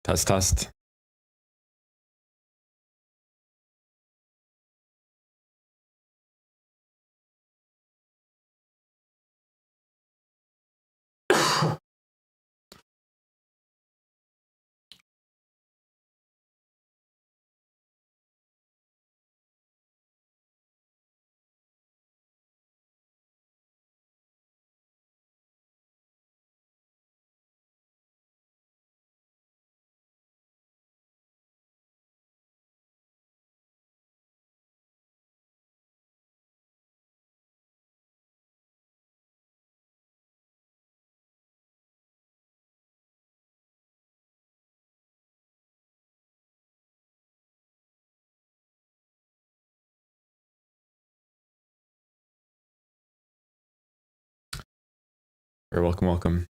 Test, test. Very welcome, welcome.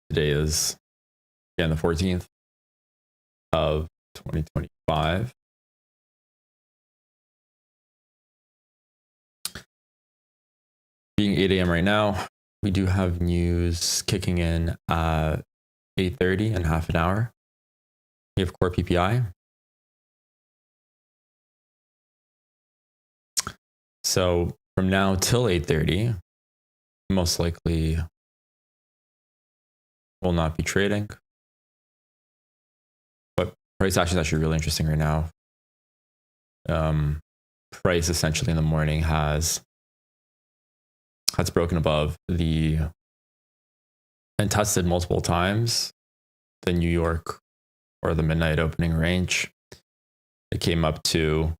Today is, again, the 14th of 2025. Being 8 a.m. right now, we do have news kicking in at 8:30 in half an hour. We have core PPI. So from now till 8:30, most likely will not be trading. But price action is actually really interesting right now. Price essentially in the morning has broken above and tested multiple times the New York or the midnight opening range. It came up to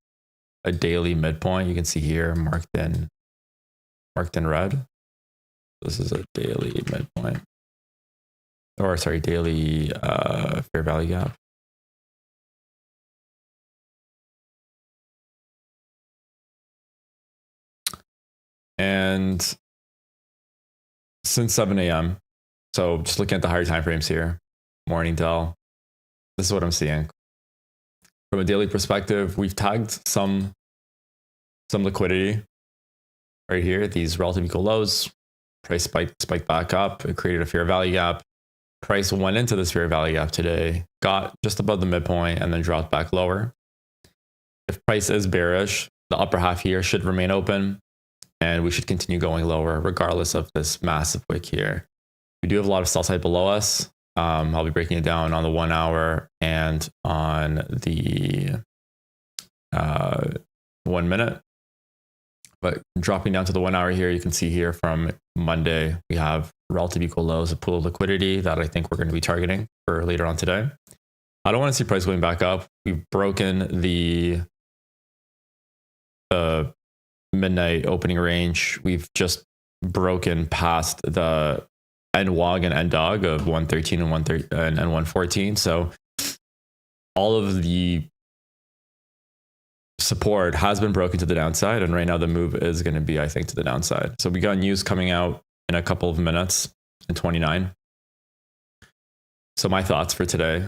a daily midpoint. You can see here marked in red. This is a daily midpoint, or sorry, daily fair value gap. And since 7 a.m., so just looking at the higher time frames here, morning till, this is what I'm seeing. From a daily perspective, we've tagged some liquidity right here, these relative equal lows. Price spiked back up. It created a fair value gap. Price went into this fair value gap today, got just above the midpoint, and then dropped back lower. If price is bearish, the upper half here should remain open, and we should continue going lower regardless of this massive wick here. We do have a lot of sell side below us. I'll be breaking it down on the 1 hour and on the 1 minute. But dropping down to the 1 hour here, you can see here from Monday, we have relative equal lows, a pool of liquidity that I think we're going to be targeting for later on today. I don't want to see price going back up. We've broken the midnight opening range. We've just broken past the NWOG and NDOG of 113 and 114. So all of the support has been broken to the downside, and right now the move is going to be, I think, to the downside. So we got news coming out in a couple of minutes in 29. So my thoughts for today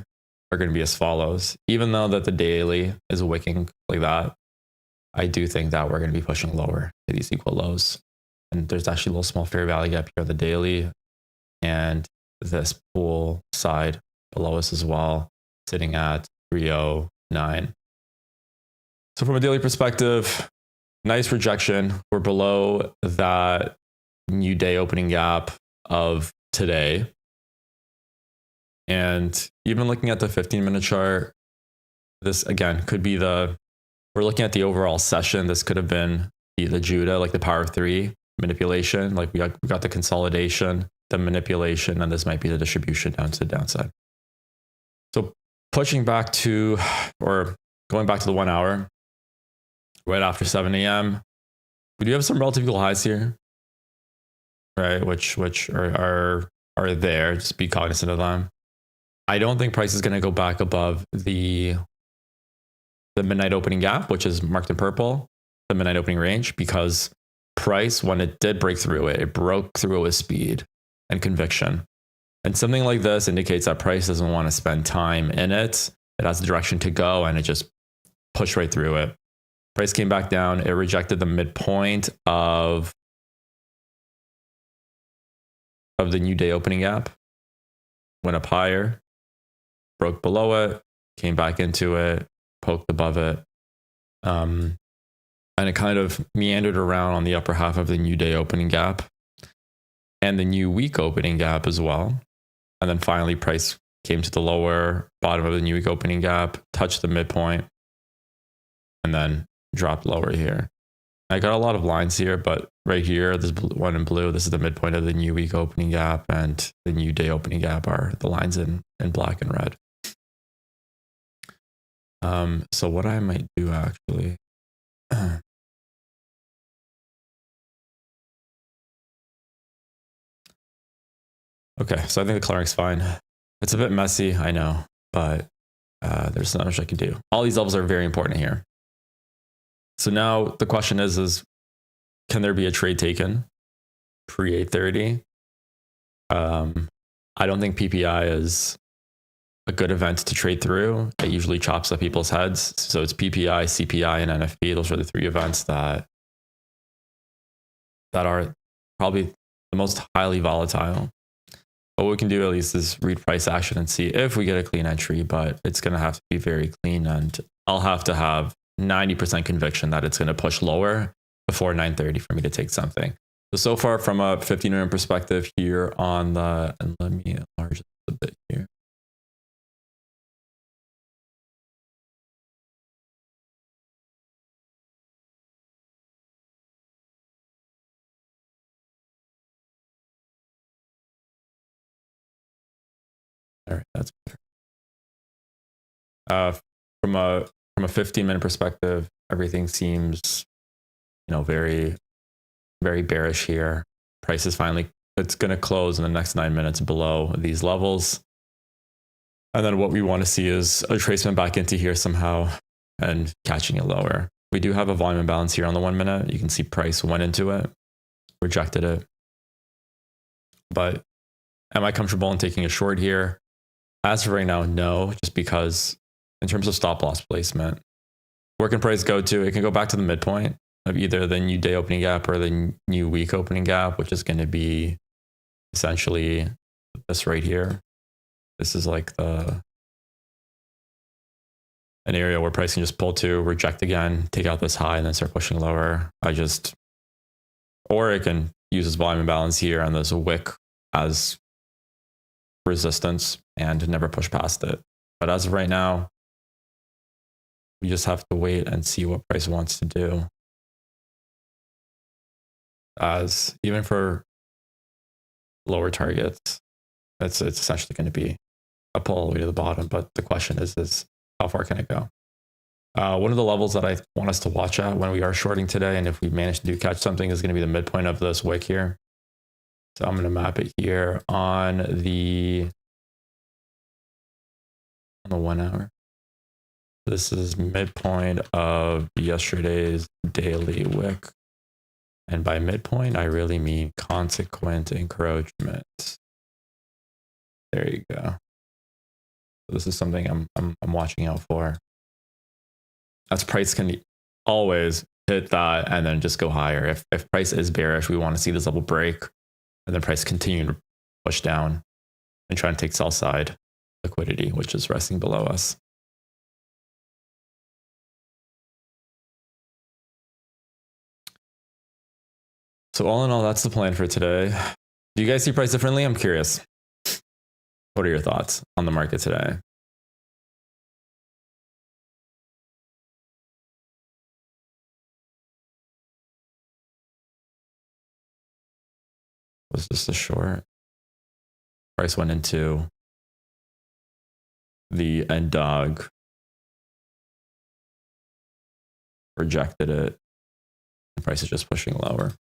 are going to be as follows. Even though that the daily is wicking like that, I do think that we're going to be pushing lower to these equal lows. And there's actually a little small fair value gap here on the daily, and this pool side below us as well, sitting at 309. So from a daily perspective, nice rejection. We're below that new day opening gap of today. And even looking at the 15-minute chart, this again could be we're looking at the overall session. This could have been the Judah, like the power of three manipulation. Like we got the consolidation, the manipulation, and this might be the distribution down to the downside. So pushing back to, or going back to the 1 hour, right after 7 a.m., we do have some relative equal highs here, right? Which are there. Just be cognizant of them. I don't think price is going to go back above the midnight opening gap, which is marked in purple, the midnight opening range, because price, when it did break through it broke through it with speed and conviction. And something like this indicates that price doesn't want to spend time in it. It has a direction to go, and it just pushed right through it. Price came back down. It rejected the midpoint of the new day opening gap, went up higher, broke below it, came back into it, poked above it. And it kind of meandered around on the upper half of the new day opening gap and the new week opening gap as well. And then finally price came to the lower bottom of the new week opening gap, touched the midpoint, and then dropped lower here. I got a lot of lines here, but right here, this one in blue, this is the midpoint of the new week opening gap, and the new day opening gap are the lines in black and red. So what I might do actually, okay, so I think the coloring's fine. It's a bit messy, I know, but there's not much I can do. All these levels are very important here. So now the question is can there be a trade taken pre-8:30? I don't think PPI is a good event to trade through. It usually chops up people's heads. So it's PPI, CPI, and NFP. Those are the three events that are probably the most highly volatile. What we can do at least is read price action and see if we get a clean entry, but it's going to have to be very clean, and I'll have to have 90% conviction that it's going to push lower before 9:30 for me to take something. So far from a 15-minute perspective here on the, and let me enlarge this a bit here. All right, that's better. From a 15-minute perspective, everything seems, very, very bearish here. Price is finally, it's going to close in the next 9 minutes below these levels. And then what we want to see is a retracement back into here somehow and catching it lower. We do have a volume imbalance here on the 1 minute. You can see price went into it, rejected it. But am I comfortable in taking a short here? As of right now, no, just because in terms of stop loss placement, where can price go to? It can go back to the midpoint of either the new day opening gap or the new week opening gap, which is going to be essentially this right here. This is like an area where price can just pull to, reject again, take out this high, and then start pushing lower. Or it can use this volume imbalance here and this wick as resistance and never push past it. But as of right now, we just have to wait and see what price wants to do. As even for lower targets, it's essentially going to be a pull all the way to the bottom. But the question is how far can it go? One of the levels that I want us to watch at when we are shorting today, and if we manage to catch something, is going to be the midpoint of this wick here. So I'm going to map it here on the 1 hour. This is midpoint of yesterday's daily wick. And by midpoint, I really mean consequent encroachment. There you go. So this is something I'm watching out for. As price can always hit that and then just go higher. If price is bearish, we want to see this level break and then price continue to push down and try and take sell side liquidity, which is resting below us. So all in all, that's the plan for today. Do you guys see price differently? I'm curious. What are your thoughts on the market today? Was this a short? Price went into the end dog, rejected it, and price is just pushing lower.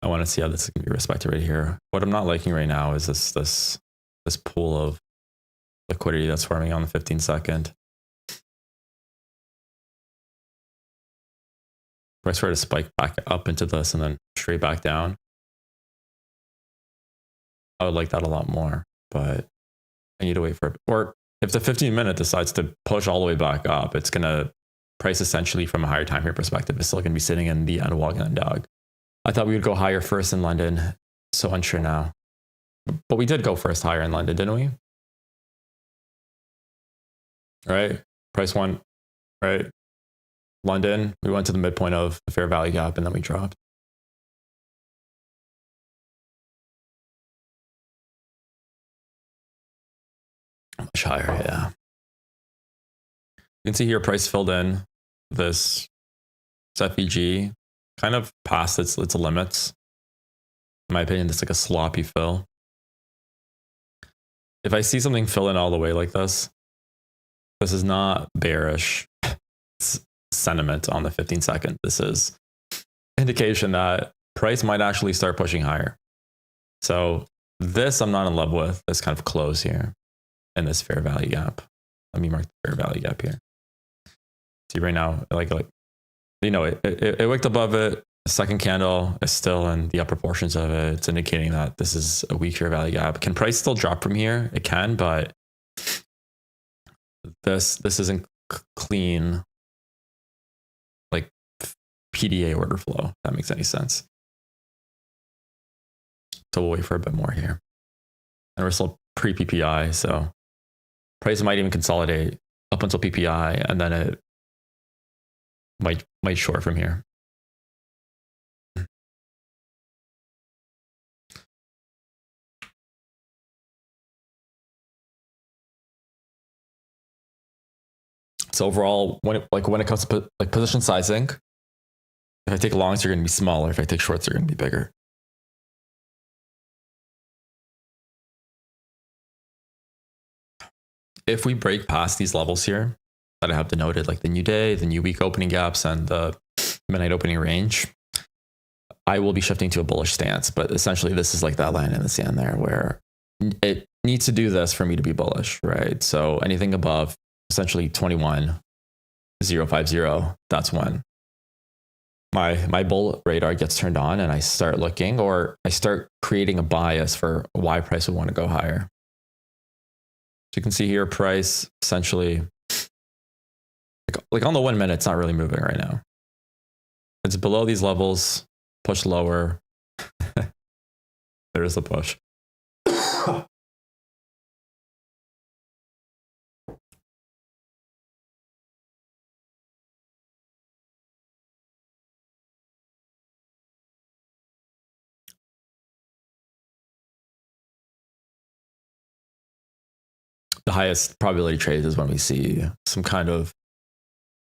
I want to see how this can be respected right here. What I'm not liking right now is this pool of liquidity that's forming on the 15-second. Price were to spike back up into this and then straight back down, I would like that a lot more, but I need to wait for it. Or if the 15-minute decides to push all the way back up, it's going to price essentially from a higher time frame perspective is still going to be sitting in the unwalking on dog. I thought we would go higher first in London. So unsure now. But we did go first higher in London, didn't we? Right? Price went, right? London, we went to the midpoint of the fair value gap and then we dropped. Much higher, yeah. You can see here price filled in this FVG kind of past its limits. In my opinion, it's like a sloppy fill. If I see something fill in all the way like this is not bearish sentiment on the 15 second. This is indication that price might actually start pushing higher. So this I'm not in love with, this kind of close here in this fair value gap. Let me mark the fair value gap here. See right now, like you know, it wicked above it. The second candle is still in the upper portions of it. It's indicating that this is a weak fair value gap. Can price still drop from here? It can, but this isn't clean like PDA order flow, if that makes any sense. So we'll wait for a bit more here. And we're still pre-PPI, so price might even consolidate up until PPI, and then it might short from here. So overall, when it comes to like position sizing, if I take longs, they're going to be smaller. If I take shorts, they're going to be bigger. If we break past these levels here that I have denoted, like the new day, the new week opening gaps, and the midnight opening range, I will be shifting to a bullish stance. But essentially, this is like that line in the sand there where it needs to do this for me to be bullish, right? So anything above essentially 21,050, that's when my bull radar gets turned on and I start looking, or I start creating a bias for why price would want to go higher. So you can see here, price essentially, like on the 1 minute, it's not really moving right now. It's below these levels, push lower. There's the push. The highest probability trades is when we see some kind of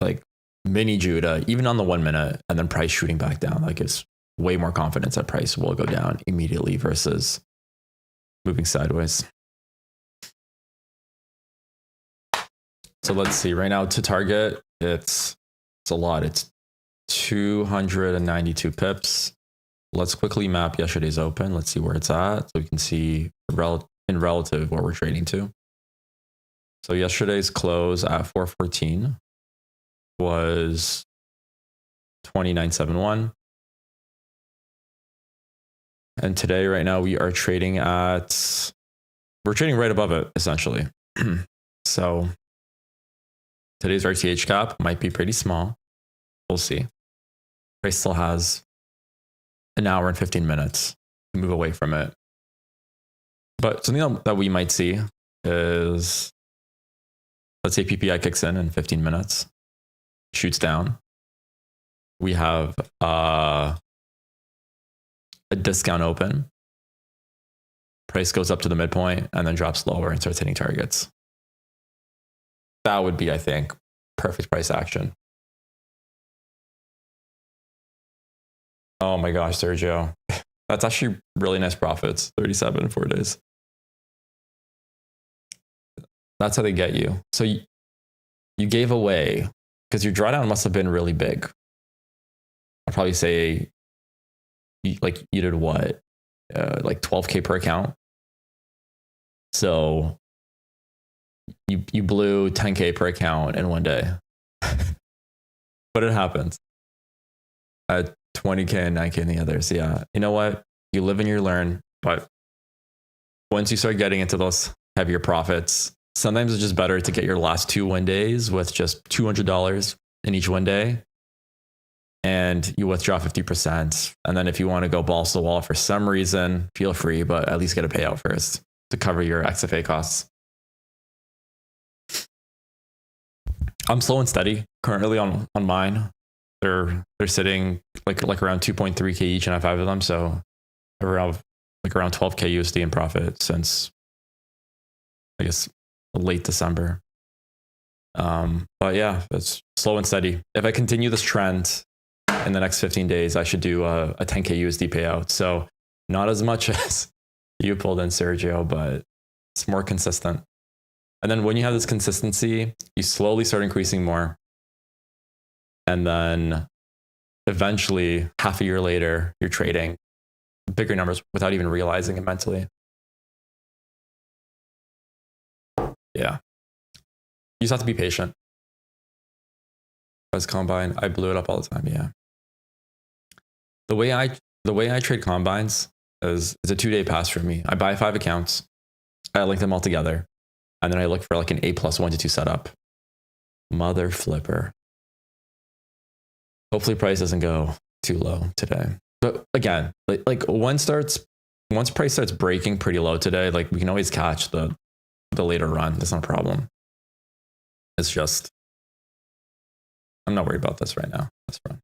like mini Judah, even on the 1 minute, and then price shooting back down. Like it's way more confidence that price will go down immediately versus moving sideways. So let's see right now to target, it's a lot. It's 292 pips. Let's quickly map yesterday's open. Let's see where it's at. So we can see in relative what we're trading to. So yesterday's close at 414 was 29.71. And today, right now, we're trading right above it, essentially. So today's RTH cap might be pretty small. We'll see. Price still has an hour and 15 minutes to move away from it. But something that we might see is, let's say PPI kicks in 15 minutes, shoots down. We have a discount open. Price goes up to the midpoint and then drops lower and starts hitting targets. That would be, I think, perfect price action. Oh my gosh, Sergio. That's actually really nice profits. 37 in 4 days. That's how they get you. So you gave away, because your drawdown must have been really big. I'd probably say you did what? Like 12K per account. So you blew 10K per account in 1 day. But it happens. 20K and 9K in the others. Yeah. You know what? You live and you learn. But once you start getting into those heavier profits, sometimes it's just better to get your last 2 1 days with just $200 in each one day, and you withdraw 50%. And then if you want to go balls to the wall for some reason, feel free, but at least get a payout first to cover your XFA costs. I'm slow and steady currently on mine. They're sitting like around 2.3K each, and I have 5 of them. So around 12K USD in profit since, I guess, late December. But yeah, it's slow and steady. If I continue this trend in the next 15 days, I should do a 10K USD payout. So not as much as you pulled in, Sergio, but it's more consistent. And then when you have this consistency, you slowly start increasing more. And then eventually, half a year later, you're trading bigger numbers without even realizing it mentally. Yeah. You just have to be patient. As Combine, I blew it up all the time. Yeah. The way I trade Combines is it's a 2-day pass for me. I buy 5 accounts. I link them all together. And then I look for like an A+1 to 2 setup. Mother flipper. Hopefully price doesn't go too low today. But again, like once price starts breaking pretty low today, like we can always catch the later run. That's not a problem. It's just, I'm not worried about this right now. That's fine.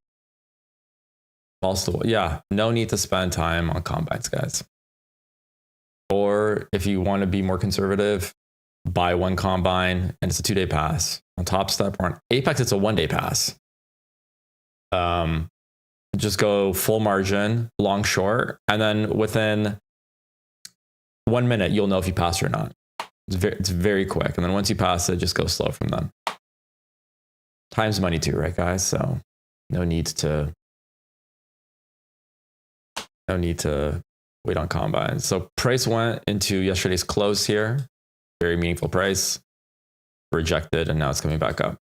Also, yeah, no need to spend time on Combines, guys. Or if you want to be more conservative, buy 1 Combine and it's a 2-day pass. On Top Step or on Apex, it's a 1-day pass. Just go full margin, long, short, and then within 1 minute, you'll know if you pass or not. It's very quick. And then once you pass it, just go slow from them. Time's money too, right, guys? So no need to wait on Combines. So price went into yesterday's close here. Very meaningful price. Rejected, and now it's coming back up.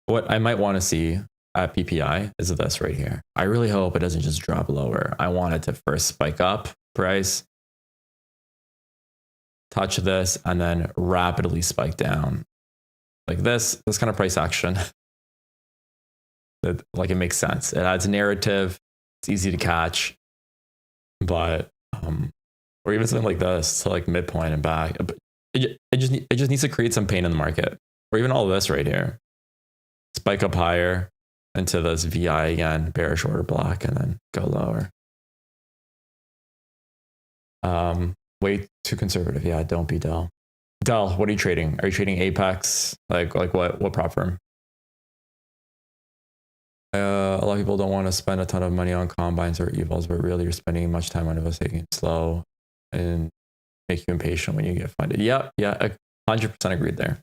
What I might want to see at PPI is this right here. I really hope it doesn't just drop lower. I want it to first spike up price, touch this, and then rapidly spike down. Like this kind of price action. Like it makes sense. It adds narrative. It's easy to catch. But or even something like this to like midpoint and back. It just needs to create some pain in the market. Or even all of this right here. Spike up higher into this VI again, bearish order block, and then go lower. Way too conservative. Yeah, don't be Dell. Dell, what are you trading? Are you trading Apex? Like what prop firm? A lot of people don't want to spend a ton of money on Combines or evals, but really you're spending much time on it, taking it slow and make you impatient when you get funded. Yeah, 100% agreed there.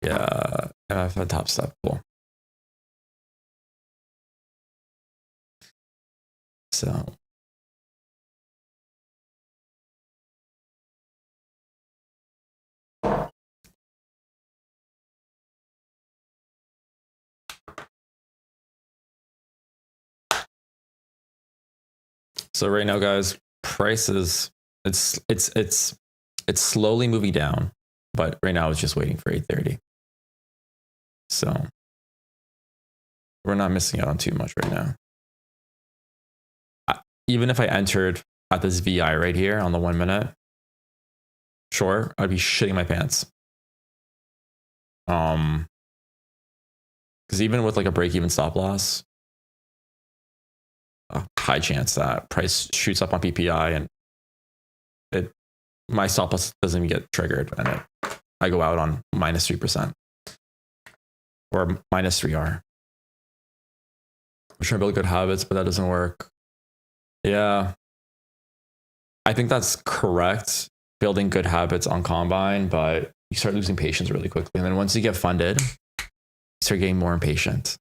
Yeah, I've had Top Step. Cool. So right now, guys, prices it's slowly moving down, but right now it's just waiting for 830. So we're not missing out on too much right now. Even if I entered at this VI right here on the 1 minute, sure, I'd be shitting my pants. Because even with like a break-even stop loss, a high chance that price shoots up on PPI and my stop loss doesn't even get triggered, and I go out on minus 3% or minus 3R. I'm trying to build good habits, but that doesn't work. Yeah, I think that's correct. Building good habits on Combine, but you start losing patience really quickly. And then once you get funded, you start getting more impatient.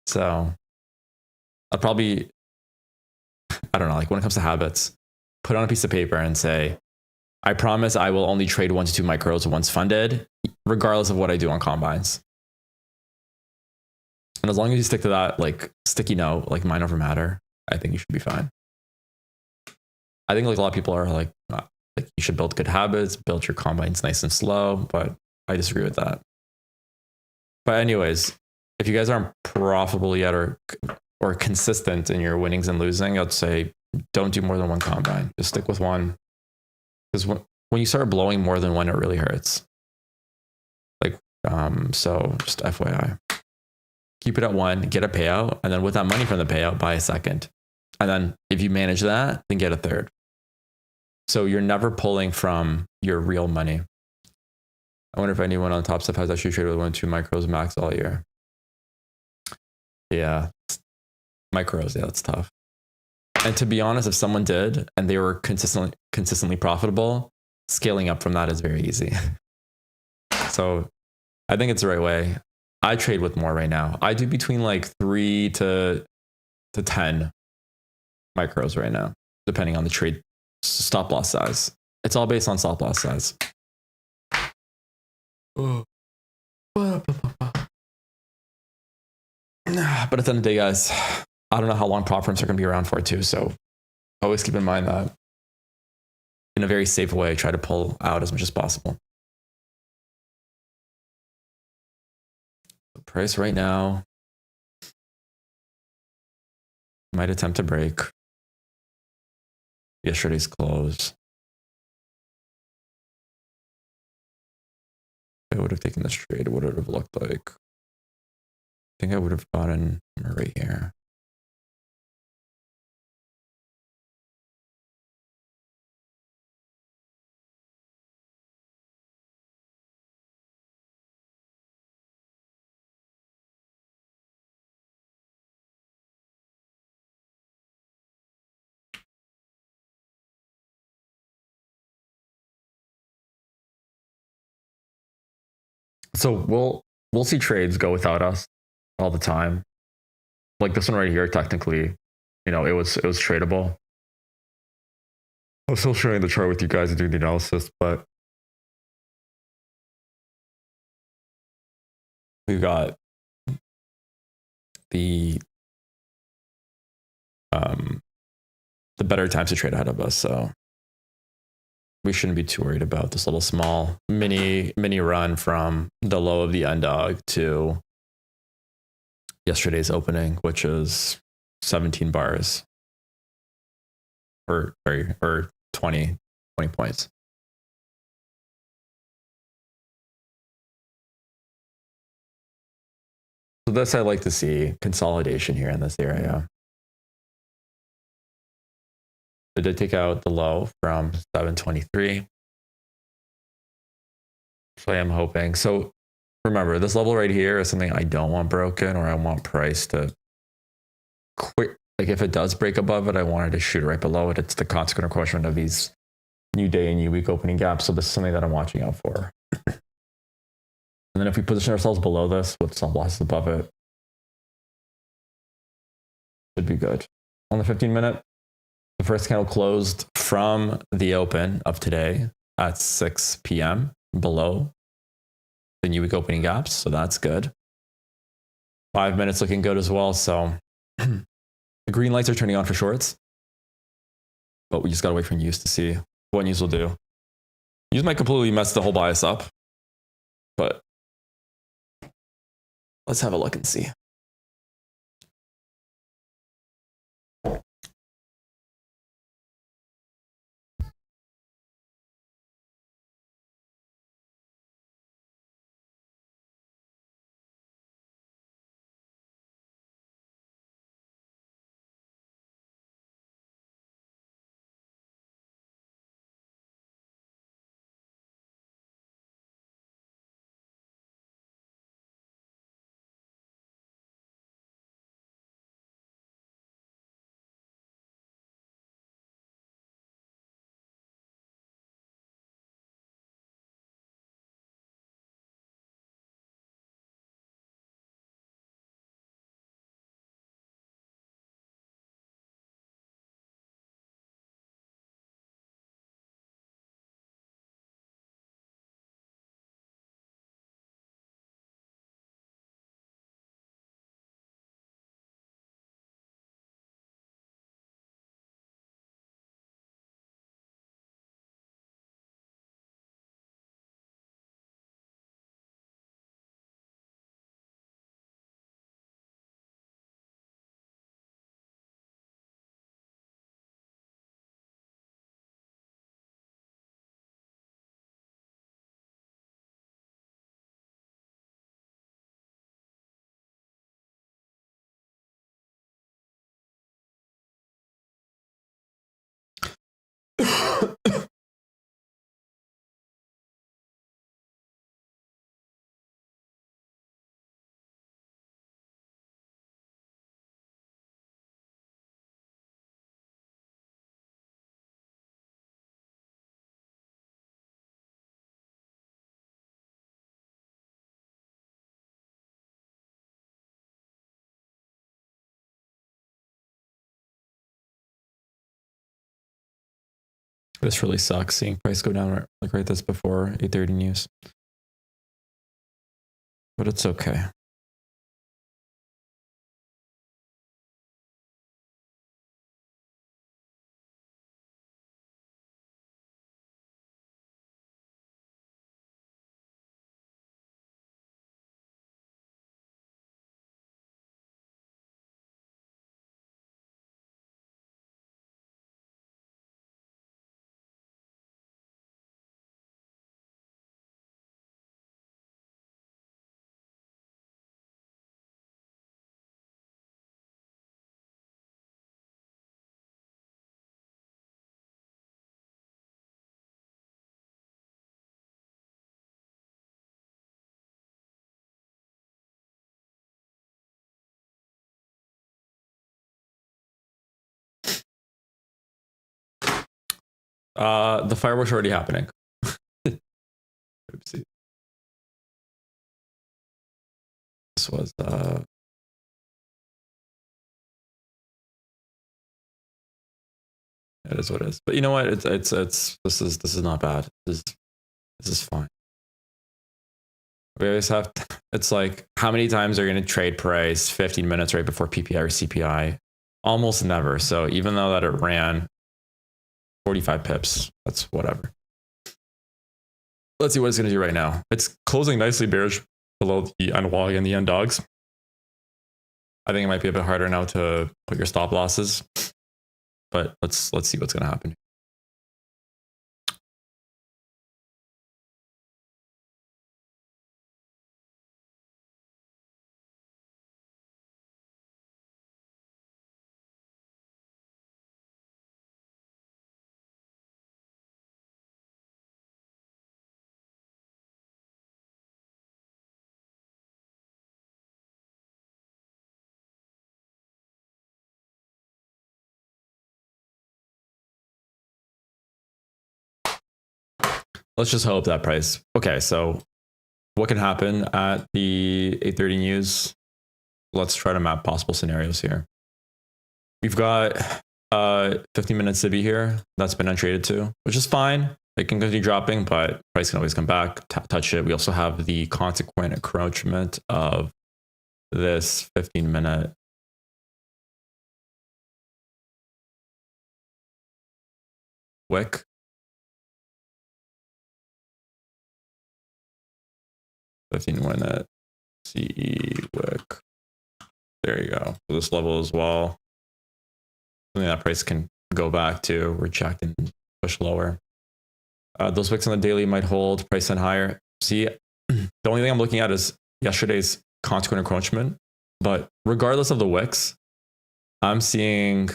So I'll probably, I don't know, like when it comes to habits, put on a piece of paper and say, I promise I will only trade 1 to 2 micros once funded, regardless of what I do on Combines. And as long as you stick to that like sticky note, like mind over matter, I think you should be fine. I think like a lot of people are like you should build good habits, build your combines nice and slow, but I disagree with that. But anyways, if you guys aren't profitable yet or consistent in your winnings and losing, I'd say don't do more than one combine. Just stick with one. Because when you start blowing more than one, it really hurts. Like, so just FYI. Keep it at one, get a payout, and then with that money from the payout, buy a second. And then if you manage that, then get a third. So you're never pulling from your real money. I wonder if anyone on Top Step has actually traded with 1 or 2 micros max all year. Yeah. Micros, yeah, that's tough. And to be honest, if someone did and they were consistently profitable, scaling up from that is very easy. So I think it's the right way. I trade with more right now. I do between like 3 to 10 micros right now, depending on the trade stop loss size. It's all based on stop loss size. But at the end of the day, guys, I don't know how long prop firms are going to be around for too. So always keep in mind that in a very safe way, try to pull out as much as possible. The price right now might attempt to break yesterday's close. If I would have taken this trade, what would it have looked like? I think I would have gotten right here. So we'll see trades go without us all the time. Like this one right here, technically, you know, it was tradable. I was still sharing the chart with you guys and doing the analysis, but we've got the better times to trade ahead of us. So we shouldn't be too worried about this little small mini run from the low of the end to yesterday's opening, which is 17 bars or 20 points. So this I like to see consolidation here in this area. It did take out the low from 723. So I am hoping. So remember, this level right here is something I don't want broken, or I want price to quit. Like if it does break above it, I wanted to shoot right below it. It's the consequent encroachment of these new day and new week opening gaps. So this is something that I'm watching out for. And then if we position ourselves below this with stop losses above it, should be good. On the 15-minute, the first candle closed from the open of today at 6 p.m. below the new week opening gaps. So that's good. 5 minutes looking good as well. So the green lights are turning on for shorts, but we just got to wait for news to see what news will do. News might completely mess the whole bias up, but let's have a look and see. This really sucks, seeing price go down like right this before 8:30 news. But it's okay. The fireworks are already happening. Oopsie. This was it is what it is. But you know what? It's this is not bad. This is fine. We always have it's like, how many times are you going to trade price 15 minutes right before PPI or CPI? Almost never. So even though that it ran 45 pips, that's whatever. Let's see what it's going to do right now. It's closing nicely bearish below the NWAG and the NDOGs. I think it might be a bit harder now to put your stop losses, but let's see what's going to happen. Let's just hope that price. Okay, so what can happen at the 8:30 news? Let's try to map possible scenarios here. We've got 15-minute SIBI here that's been untraded to, which is fine. It can continue dropping, but price can always come back, touch it. We also have the consequent encroachment of this 15-minute wick. 15-minute CE wick. There you go. So this level as well. Something that price can go back to, reject and push lower. Those wicks on the daily might hold, price and higher. See, the only thing I'm looking at is yesterday's consequent encroachment. But regardless of the wicks, I'm seeing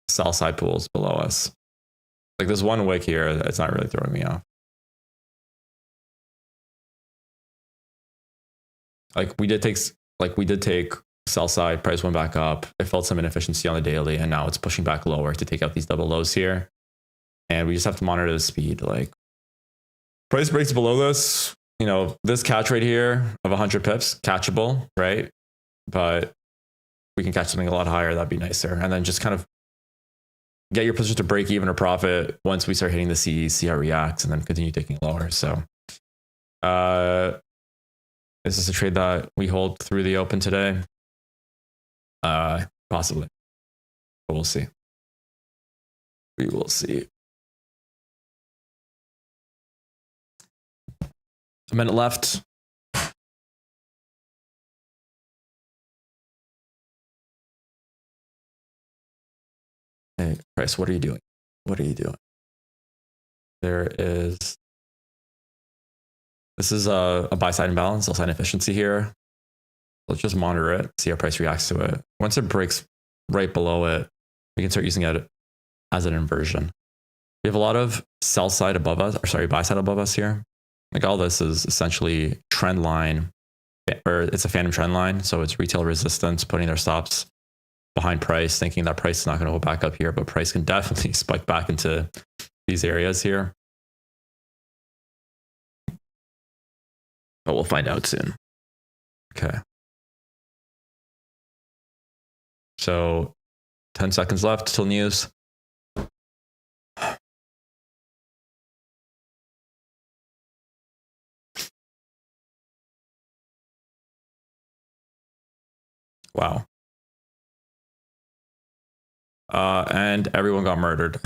sell side pools below us. Like there's one wick here that's not really throwing me off. Like we did take sell side, price went back up. It felt some inefficiency on the daily, and now it's pushing back lower to take out these double lows here. And we just have to monitor the speed. Like price breaks below this, you know, this catch right here of 100 pips, catchable, right? But we can catch something a lot higher. That'd be nicer. And then just kind of get your position to break even or profit once we start hitting the C, see how it reacts, and then continue taking lower. So this is a trade that we hold through the open today. Possibly. But we'll see. We will see. A minute left. Hey, price, what are you doing? What are you doing? This is a buy side imbalance, sell side efficiency here. Let's just monitor it, see how price reacts to it. Once it breaks right below it, we can start using it as an inversion. We have a lot of sell side above us, or sorry, buy side above us here. Like all this is essentially trend line, or it's a phantom trend line. So it's retail resistance, putting their stops behind price, thinking that price is not going to go back up here, but price can definitely spike back into these areas here. But we'll find out soon. Okay. So 10 seconds left till news. Wow. And everyone got murdered.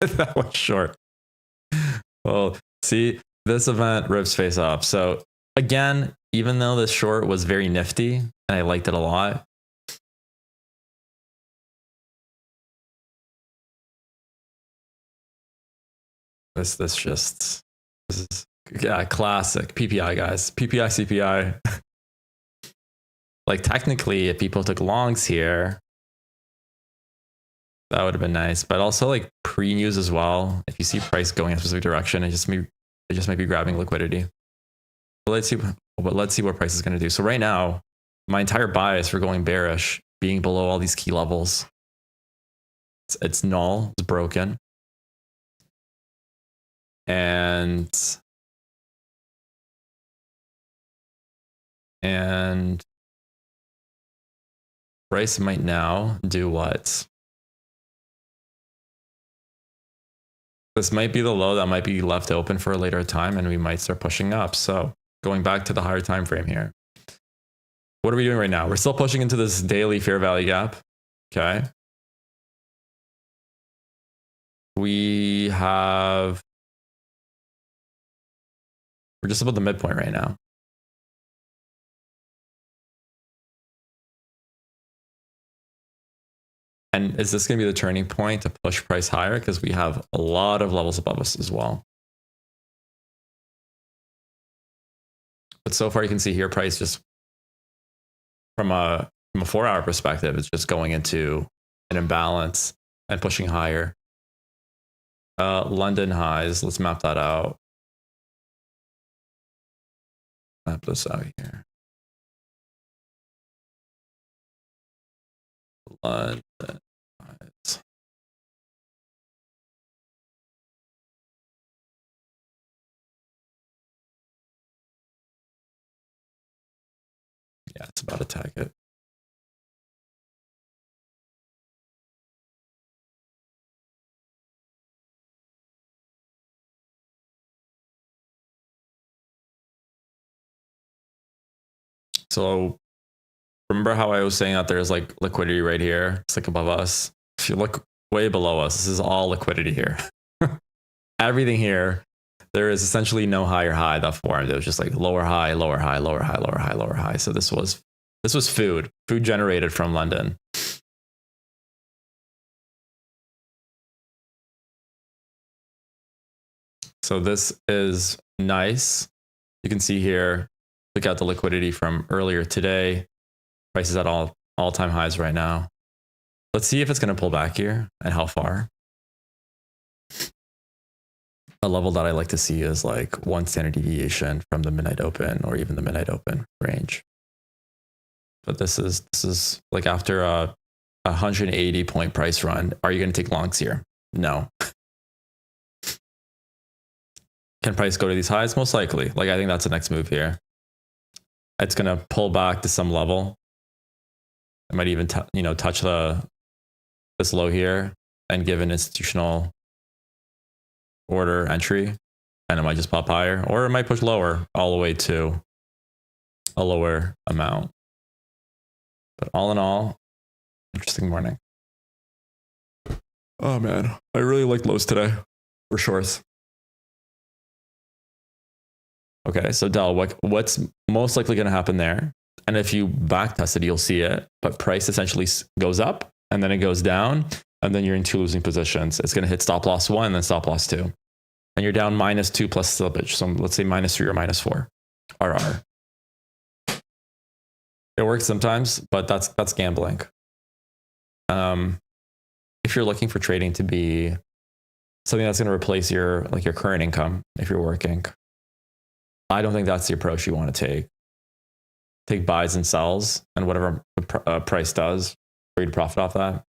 That was short. Well, see, this event rips face off. So again, even though this short was very nifty and I liked it a lot, this is classic PPI, guys. PPI CPI. Like technically, if people took longs here, that would have been nice. But also like pre-news as well. If you see price going in a specific direction, it just might be grabbing liquidity. But let's see what price is going to do. So right now, my entire bias for going bearish, being below all these key levels, it's null, it's broken. And price might now do what? This might be the low that might be left open for a later time, and we might start pushing up. So going back to the higher time frame here. What are we doing right now? We're still pushing into this daily fair value gap. Okay. We're just above the midpoint right now. And is this going to be the turning point to push price higher? Because we have a lot of levels above us as well. But so far you can see here price just from a 4-hour perspective, it's just going into an imbalance and pushing higher. London highs, let's map that out. Map this out here. London highs. Yeah, it's about to tag it. So remember how I was saying that there's like liquidity right here? It's like above us. If you look way below us, this is all liquidity here. Everything here, there is essentially no higher high that formed. It was just like lower high, lower high, lower high, lower high, lower high. So this was food generated from London. So this is nice. You can see here, look at the liquidity from earlier today. Price is at all-time highs right now. Let's see if it's going to pull back here and how far. A level that I like to see is like 1 standard deviation from the midnight open or even the midnight open range. But this is like after a 180 point price run, are you going to take longs here? No. Can price go to these highs? Most likely. Like I think that's the next move here. It's going to pull back to some level. It might even touch this low here and give an institutional order entry, and it might just pop higher, or it might push lower all the way to a lower amount. But all in all, interesting morning. Oh man, I really like lows today for shorts. Okay, so Del, what's most likely going to happen there? And if you back test it, you'll see it. But price essentially goes up and then it goes down, and then you're in 2 losing positions. It's going to hit stop loss 1 and then stop loss 2. And you're down -2 plus slippage. So let's say -3 or -4 RR. It works sometimes, but that's gambling. If you're looking for trading to be something that's going to replace your current income, if you're working, I don't think that's the approach you want to take. Take buys and sells, and whatever price does for you to profit off that.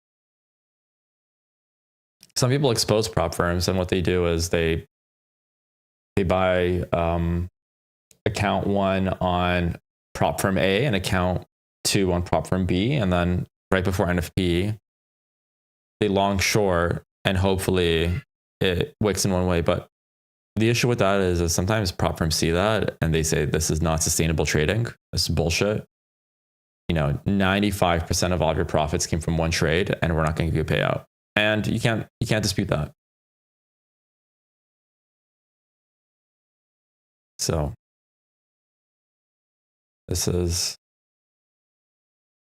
Some people expose prop firms, and what they do is they buy account 1 on prop firm A and account 2 on prop firm B, and then right before NFP, they long short, and hopefully it wicks in one way. But the issue with that is sometimes prop firms see that and they say this is not sustainable trading. This is bullshit. 95% of all of your profits came from one trade and we're not going to give you a payout. And you can't dispute that. So this is,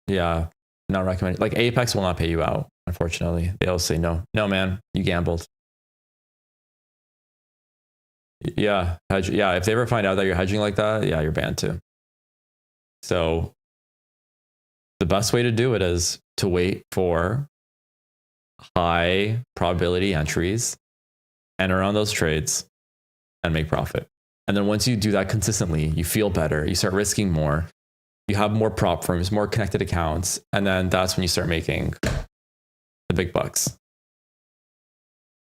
yeah, not recommended. Like Apex will not pay you out, unfortunately. They'll say, no, man, you gambled. Yeah, hedge. Yeah, if they ever find out that you're hedging like that, yeah, you're banned too. So the best way to do it is to wait for high probability entries, enter on those trades, and make profit. And then once you do that consistently, you feel better. You start risking more. You have more prop firms, more connected accounts. And then that's when you start making the big bucks.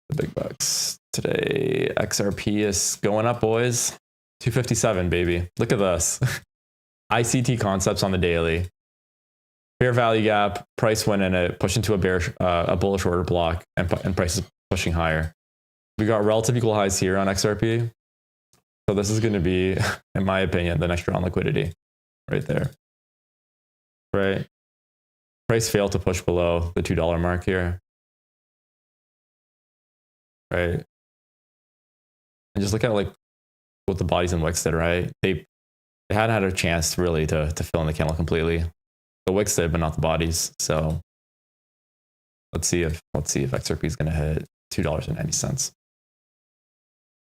The big bucks. Today, XRP is going up, boys. 257, baby. Look at this. ICT concepts on the daily. Fair value gap, price went in it, pushed into a bullish order block, and price is pushing higher. We got relative equal highs here on XRP. So this is going to be, in my opinion, the next round liquidity right there. Right? Price failed to push below the $2 mark here. Right? And just look at like what the bodies and wicks did, right? They hadn't had a chance really to fill in the candle completely. The wicks did, but not the bodies. So let's see if XRP is going to hit $2.90.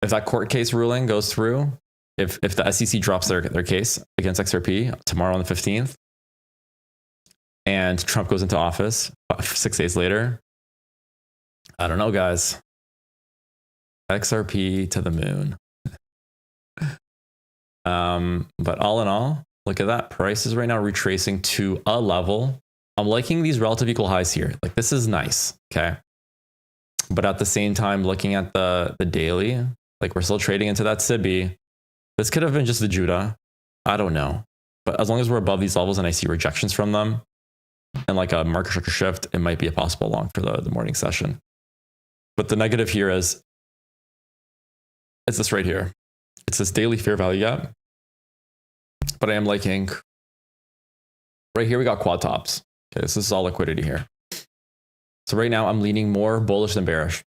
If that court case ruling goes through, if the SEC drops their case against XRP tomorrow on the 15th, and Trump goes into office 6 days later, I don't know, guys. XRP to the moon. But all in all, look at that. Price is right now retracing to a level. I'm liking these relative equal highs here. Like this is nice. Okay. But at the same time, looking at the daily, like we're still trading into that SIBI. This could have been just the Judah. I don't know. But as long as we're above these levels and I see rejections from them and like a market structure shift, it might be a possible long for the morning session. But the negative here is, it's this right here. It's this daily fair value gap. But I am liking, right here we got quad tops. Okay, this is all liquidity here. So right now I'm leaning more bullish than bearish.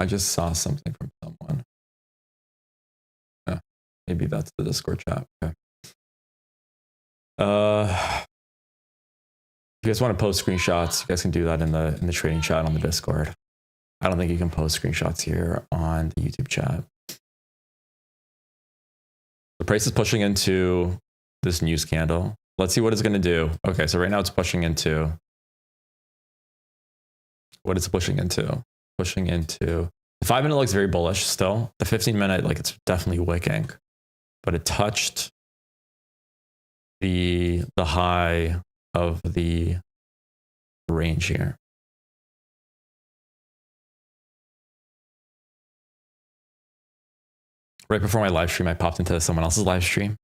I just saw something from someone. Yeah, maybe that's the Discord chat. Okay. If you guys want to post screenshots, you guys can do that in the trading chat on the Discord. I don't think you can post screenshots here on the YouTube chat. The price is pushing into this news candle. Let's see what it's going to do. Okay, so right now it's pushing into, what it's pushing into? Pushing into, the 5 minute looks very bullish still. The 15 minute, like it's definitely wicking, but it touched the high of the range here. Right before my live stream, I popped into someone else's live stream.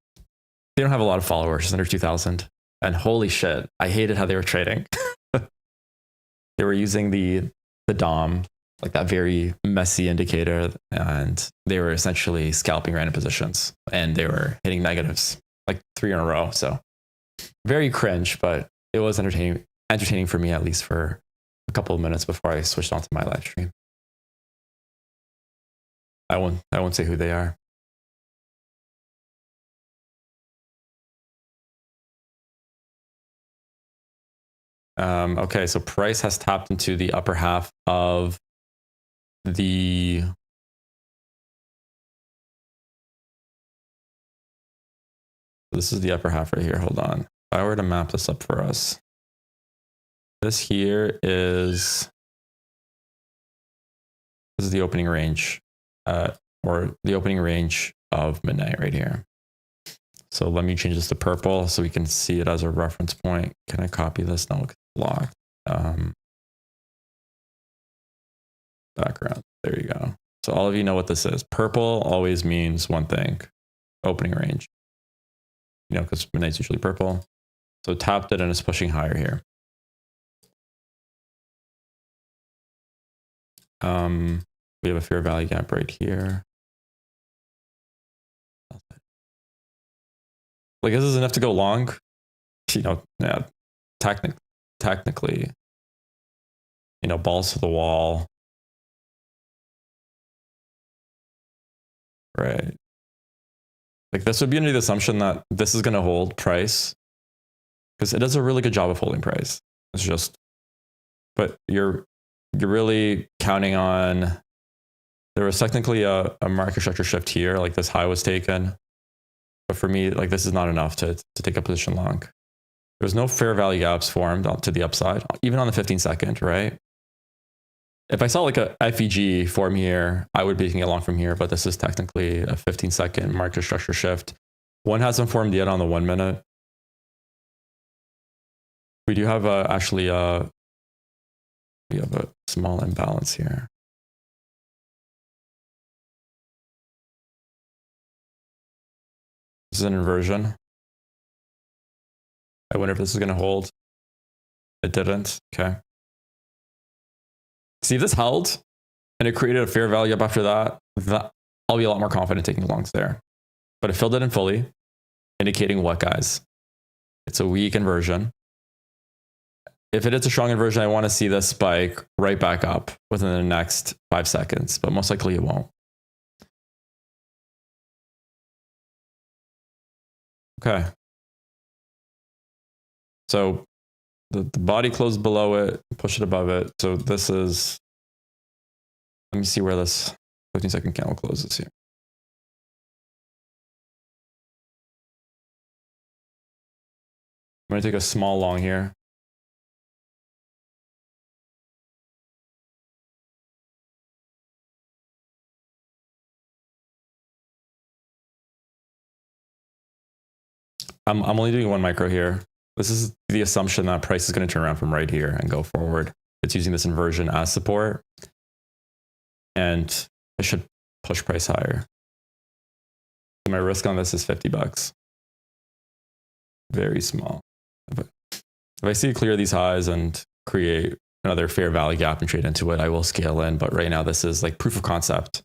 They don't have a lot of followers, just under 2,000. And holy shit, I hated how they were trading. They were using the DOM, like that very messy indicator, and they were essentially scalping random positions, and they were hitting negatives like 3 in a row. So very cringe, but it was entertaining for me, at least for a couple of minutes before I switched on to my live stream. I won't say who they are. Okay, so price has tapped into the upper half of the this is the upper half right here. Hold on. If I were to map this up for us, this here is the opening range, or the opening range of midnight right here. So let me change this to purple so we can see it as a reference point. Can I copy this? No, it's locked. Background. There you go. So all of you know what this is. Purple always means one thing, opening range. You know, because midnight's usually purple. So tapped it and it's pushing higher here. We have a fair value gap right here. Like, this is enough to go long. Yeah, technically, balls to the wall. Right. Like, this would be under the assumption that this is going to hold price, because it does a really good job of holding price. It's just, but you're really counting on, there was technically a market structure shift here, like this high was taken. But for me, like, this is not enough to take a position long. There's no fair value gaps formed to the upside, even on the 15 second, right? If I saw like a FEG form here, I would be taking it long from here, but this is technically a 15 second market structure shift. One hasn't formed yet on the 1 minute. We do have actually we have a small imbalance here. This is an inversion. I wonder if this is going to hold. It didn't. Okay. See, if this held and it created a fair value up after that, I'll be a lot more confident taking longs there. But it filled it in fully, indicating what, guys? It's a weak inversion. If it is a strong inversion, I want to see this spike right back up within the next 5 seconds, but most likely it won't. Okay. So the body closed below it, push it above it. So this is, let me see where this 15 second candle closes here. I'm going to take a small long here. I'm only doing 1 micro here. This is the assumption that price is going to turn around from right here and go forward. It's using this inversion as support, and it should push price higher. So my risk on this is $50. Very small. If I see it clear these highs and create another fair value gap and trade into it, I will scale in. But right now, this is like proof of concept.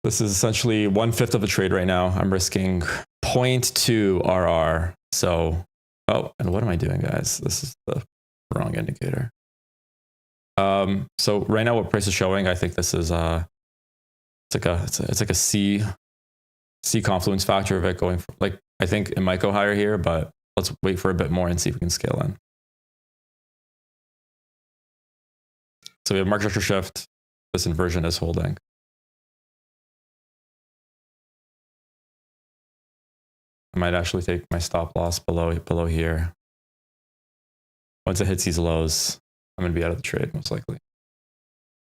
This is essentially 1/5 of a trade right now. I'm risking 0.2 RR. So, oh, and what am I doing, guys? This is the wrong indicator. So right now, what price is showing, I think this is it's like a C confluence factor of it going for, like, I think it might go higher here, but let's wait for a bit more and see if we can scale in. So we have market structure shift. This inversion is holding. I might actually take my stop loss below here. Once it hits these lows, I'm going to be out of the trade most likely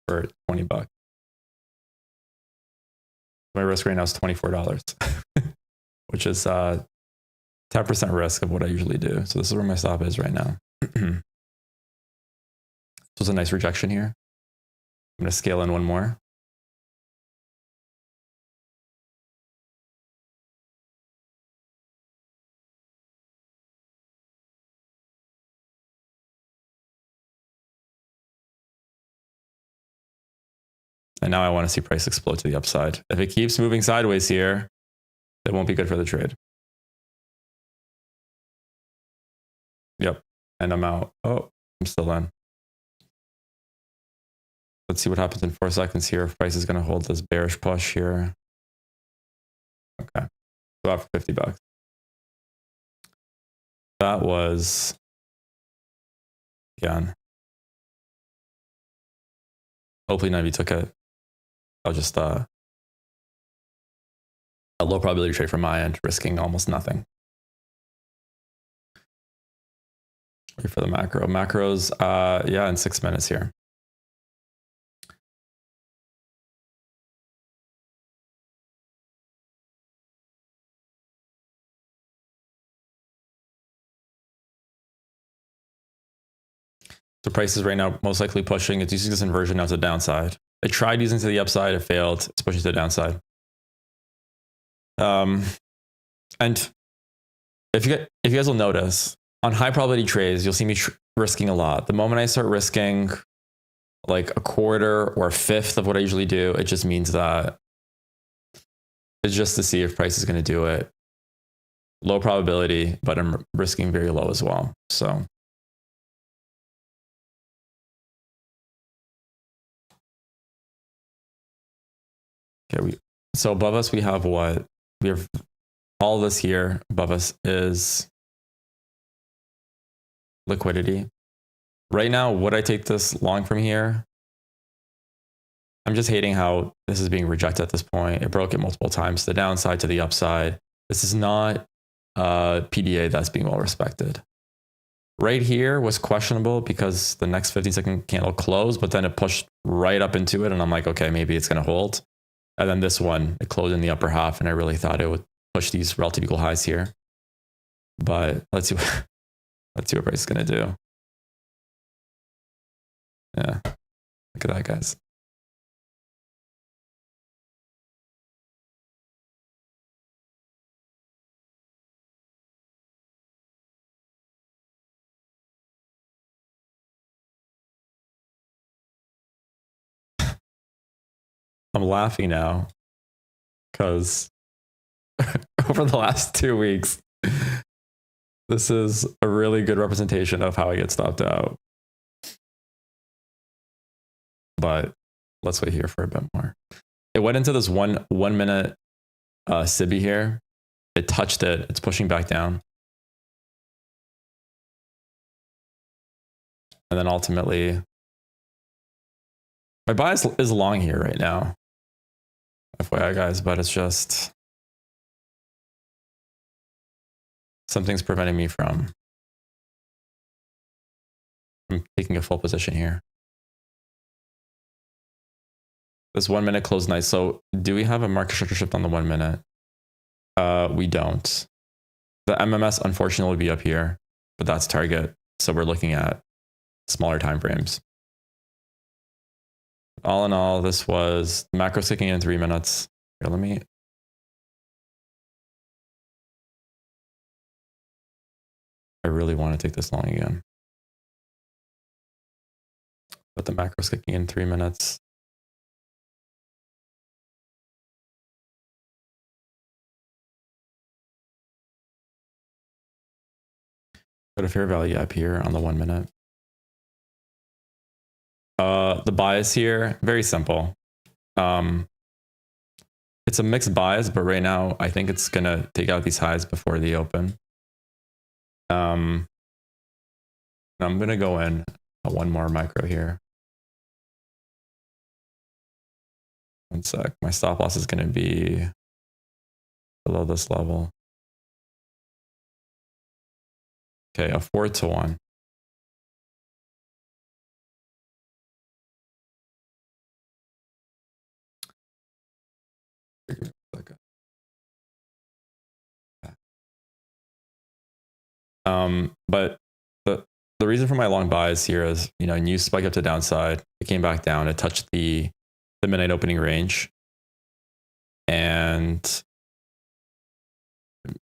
for $20. My risk right now is $24, which is 10% risk of what I usually do. So this is where my stop is right now. This was a nice rejection here. I'm going to scale in 1 more. And now I want to see price explode to the upside. If it keeps moving sideways here, it won't be good for the trade. Yep. And I'm out. Oh, I'm still in. Let's see what happens in 4 seconds here. If price is going to hold this bearish push here. Okay. So out for $50. That was, again, hopefully none of you took it. I'll just a low probability trade from my end, risking almost nothing. Wait for the macro. Macros, yeah, in 6 minutes here. So price is right now most likely pushing. It's using this inversion now to the downside. It tried using to the upside. It failed. It's pushing to the downside. And if you guys will notice, on high probability trades, you'll see me risking a lot. The moment I start risking like a quarter or a fifth of what I usually do, it just means that it's just to see if price is going to do it. low probability, but I'm risking very low as well. So okay, so above us we have what? We have all this here. Above us is liquidity. Right now, would I take this long from here? I'm just hating how this is being rejected at this point. It broke it multiple times, the downside to the upside. This is not a PDA that's being well respected. Right here was questionable because the next 15-second candle closed, but then it pushed right up into it. And I'm like, okay, maybe it's going to hold. And then this one, it closed in the upper half. And I really thought it would push these relative equal highs here. But let's see what price is going to do. Yeah, look at that, guys. I'm laughing now because over the last 2 weeks, this is a really good representation of how I get stopped out. But let's wait here for a bit more. It went into this one minute SIBI here. It touched it. It's pushing back down. And then ultimately, my bias is long here right now. FYI, guys, but it's just something's preventing me from taking a full position here. This 1 minute closed nice. So do we have a market structure shift on the 1 minute? We don't. The MMS unfortunately will be up here, but that's target. So we're looking at smaller time frames. All in all, this was macro kicking in 3 minutes. Here, I really want to take this long again. But the macro's kicking in 3 minutes. Got a fair value up here on the 1 minute. The bias here, very simple. It's a mixed bias, but right now I think it's gonna take out these highs before the open. I'm gonna go in one more micro here. 1 sec. My stop loss is gonna be below this level. Okay, a 4-to-1. But the reason for my long bias here is, new spike up to downside. It came back down. It touched the midnight opening range, and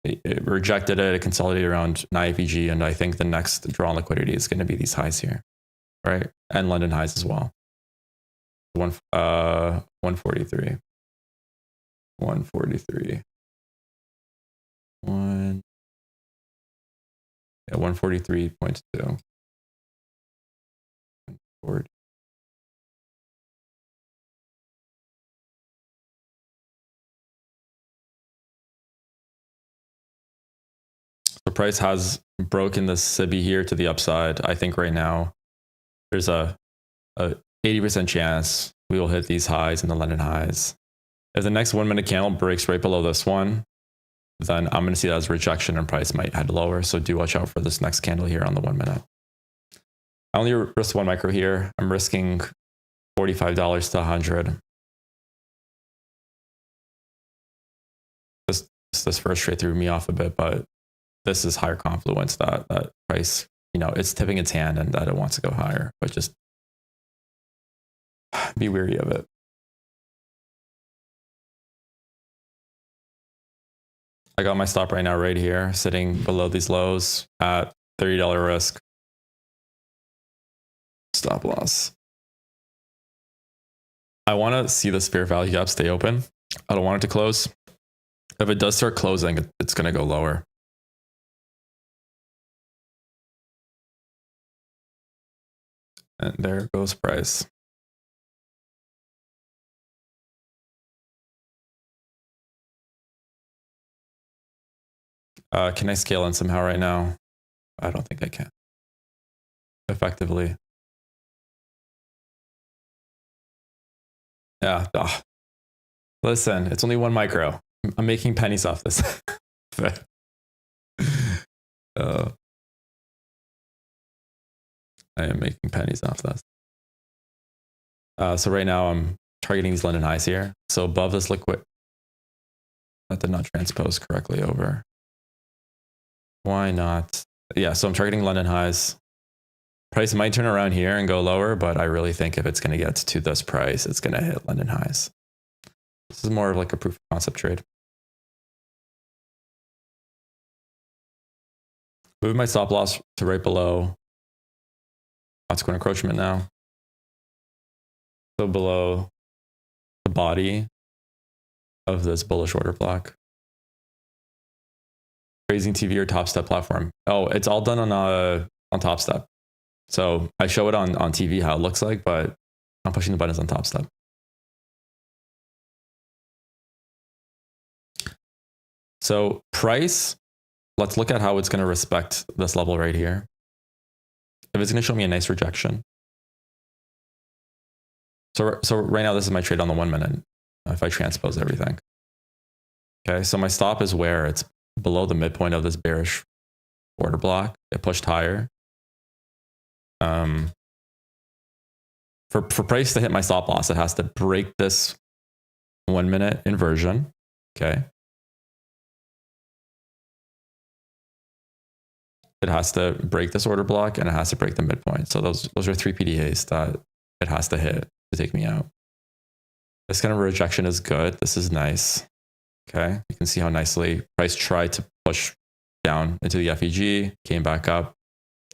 it rejected it. It consolidated around NIFEG, and I think the next draw on liquidity is going to be these highs here, right? And London highs as well. 143. 143. 143.2. 40. The price has broken the SIBI here to the upside. I think right now there's a 80% chance we will hit these highs and the London highs. If the next 1 minute candle breaks right below this one, then I'm going to see that as rejection and price might head lower. So do watch out for this next candle here on the 1 minute. I only risk one micro here. I'm risking $45 to 100. This first trade threw me off a bit, but this is higher confluence that price, it's tipping its hand and that it wants to go higher, but just be wary of it. I got my stop right now right here, sitting below these lows at $30 risk. Stop loss. I want to see this fair value gap stay open. I don't want it to close. If it does start closing, it's going to go lower. And there goes price. Can I scale in somehow right now? I don't think I can. Effectively. Yeah. Listen, it's only 1 micro. I'm making pennies off this. I am making pennies off this. So right now I'm targeting these London highs here. So above this liquid, that did not transpose correctly over. Why not? Yeah, so I'm targeting London highs. Price might turn around here and go lower, but I really think if it's going to get to this price, it's going to hit London highs. This is more of like a proof of concept trade. Move my stop loss to right below consequent encroachment now. So below the body of this bullish order block. Raising TV or top step platform. Oh, it's all done on top step. So I show it on TV how it looks like, but I'm pushing the buttons on top step. So price, let's look at how it's going to respect this level right here. If it's going to show me a nice rejection. So right now, this is my trade on the 1 minute. If I transpose everything. Okay, so my stop is where it's below the midpoint of this bearish order block. It pushed higher. For price to hit my stop loss, it has to break this 1 minute inversion. Okay. It has to break this order block and it has to break the midpoint. So those are 3 PDAs that it has to hit to take me out. This kind of rejection is good. This is nice. Okay. You can see how nicely price tried to push down into the FEG, came back up.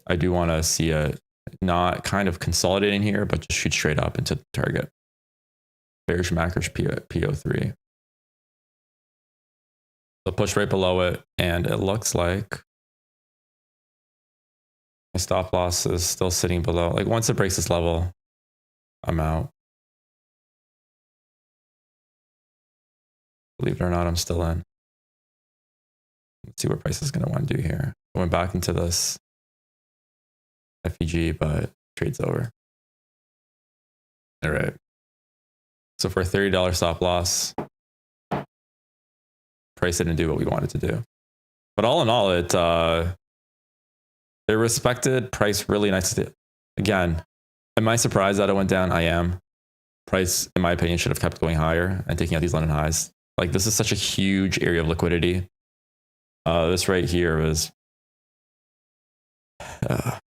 I do want to see it not kind of consolidating here, but just shoot straight up into the target. Bearish macros PO3. So push right below it, and it looks like my stop loss is still sitting below. Like once it breaks this level, I'm out. Believe it or not, I'm still in. Let's see what price is going to want to do here. Going back into this FEG, but trade's over. All right. So for a $30 stop loss, price didn't do what we wanted to do. But all in all, it respected price really nicely. Again, am I surprised that it went down? I am. Price, in my opinion, should have kept going higher and taking out these London highs. Like this is such a huge area of liquidity. This right here is, what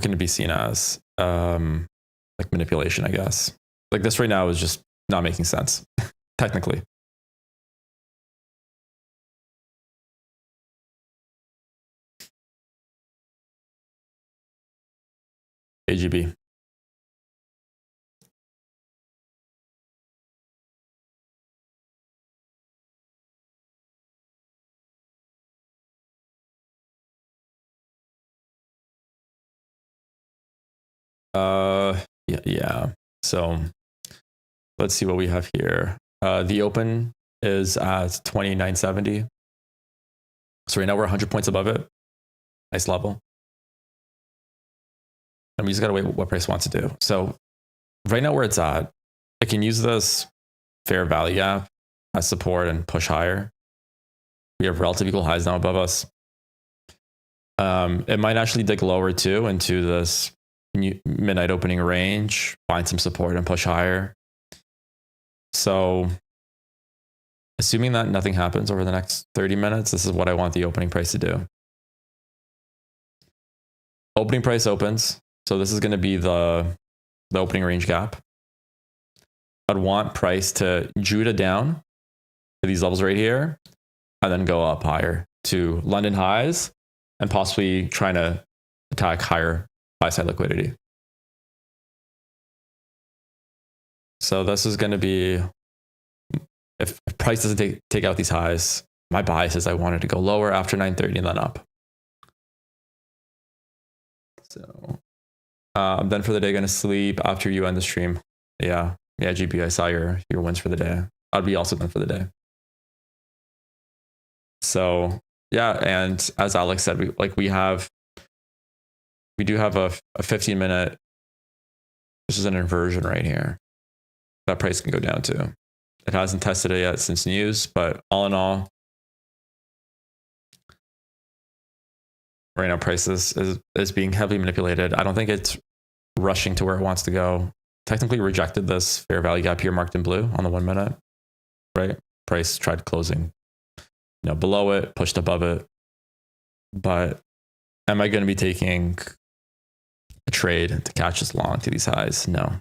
can it be seen as? Like manipulation, I guess. Like this right now is just not making sense, technically. AGB. Yeah. So let's see what we have here. The open is at 2970. So right now we're 100 points above it. Nice level. And we just got to wait what price wants to do. So right now where it's at, I can use this fair value gap as support and push higher. We have relative equal highs now above us. It might actually dig lower too into this midnight opening range, find some support and push higher. So assuming that nothing happens over the next 30 minutes, this is what I want the opening price to do. Opening price opens. So this is going to be the opening range gap. I'd want price to Judah down to these levels right here and then go up higher to London highs and possibly trying to attack higher buy-side liquidity. So this is going to be, if price doesn't take out these highs, my bias is I wanted to go lower after 930 and then up. So I'm done for the day, gonna sleep after you end the stream. Yeah, GP, I saw your wins for the day. I'd be also done for the day. So yeah, and as Alex said, we do have a 15-minute. This is an inversion right here. That price can go down to. It hasn't tested it yet since news, but all in all, right now price is being heavily manipulated. I don't think it's rushing to where it wants to go. Technically rejected this fair value gap here marked in blue on the 1 minute, right? Price tried closing, below it, pushed above it. But am I going to be taking a trade to catch this long to these highs? No.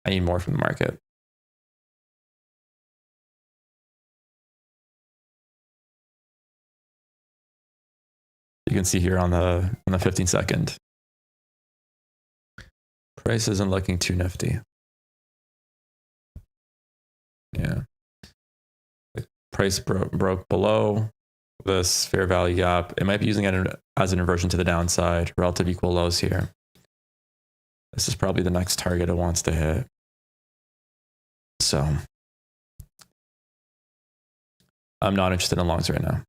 I need more from the market. You can see here on the 15-second. Price isn't looking too nifty. Yeah. The price broke below this fair value gap. It might be using it as an inversion to the downside, relative equal lows here. This is probably the next target it wants to hit. So I'm not interested in longs right now.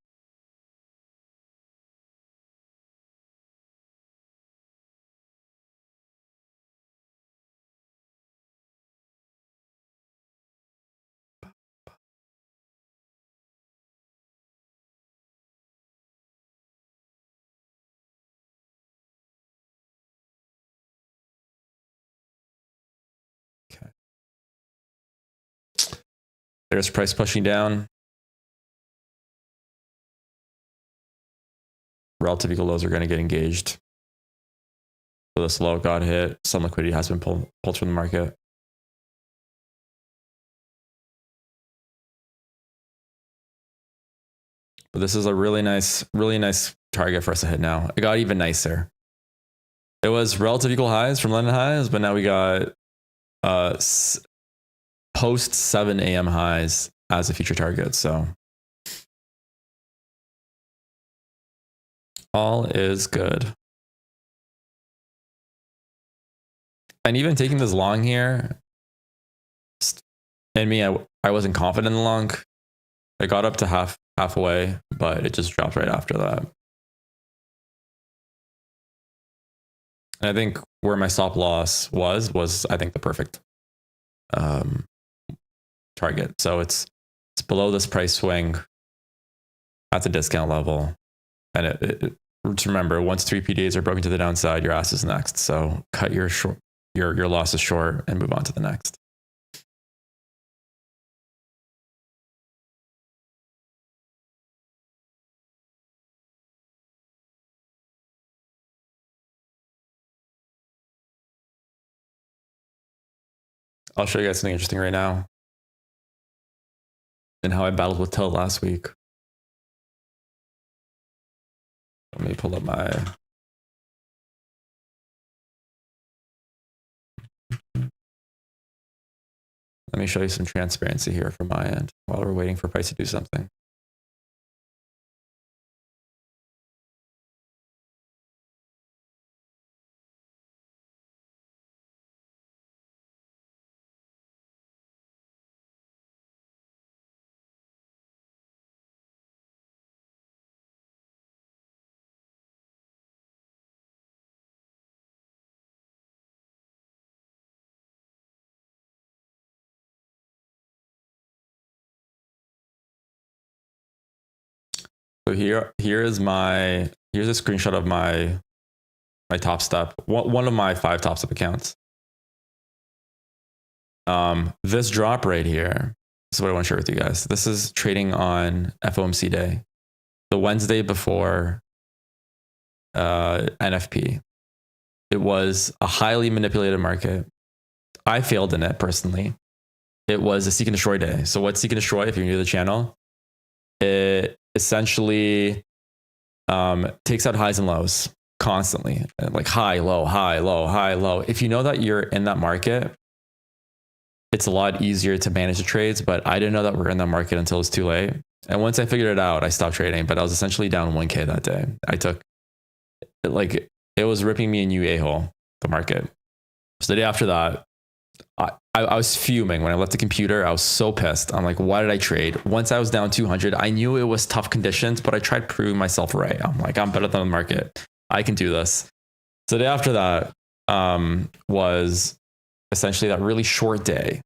Okay. There's price pushing down. Relative equal lows are going to get engaged. So this low got hit. Some liquidity has been pulled from the market. But this is a really nice target for us to hit now. It got even nicer. It was relative equal highs from London highs, but now we got post 7 a.m. highs as a future target. So all is good. And even taking this long here, and me, I wasn't confident in the long. I got up to halfway, but it just dropped right after that. And I think where my stop loss was I think the perfect target. So it's below this price swing at the discount level. And just remember, once 3 PDAs are broken to the downside, your ass is next. So cut your losses short and move on to the next. I'll show you guys something interesting right now and how I battled with Till last week. Let me pull up my... Let me show you some transparency here from my end while we're waiting for price to do something. So here's a screenshot of my Top Step, one of my 5 Top Step accounts. This drop right here, this is what I want to share with you guys. This is trading on FOMC day, the Wednesday before NFP. It was a highly manipulated market. I failed in it personally. It was a seek and destroy day. So what's seek and destroy? If you're new to the channel, it essentially takes out highs and lows constantly, like high, low, high, low, high, low. If you know that you're in that market, it's a lot easier to manage the trades, but I didn't know that we're in that market until it's too late. And once I figured it out, I stopped trading, but I was essentially down 1K that day. I took, like, it was ripping me a new a-hole, the market. So the day after that, I was fuming when I left the computer. I was so pissed. I'm like, why did I trade? Once I was down 200, I knew it was tough conditions, but I tried proving myself right. I'm like, I'm better than the market. I can do this. So the day after that was essentially that really short day.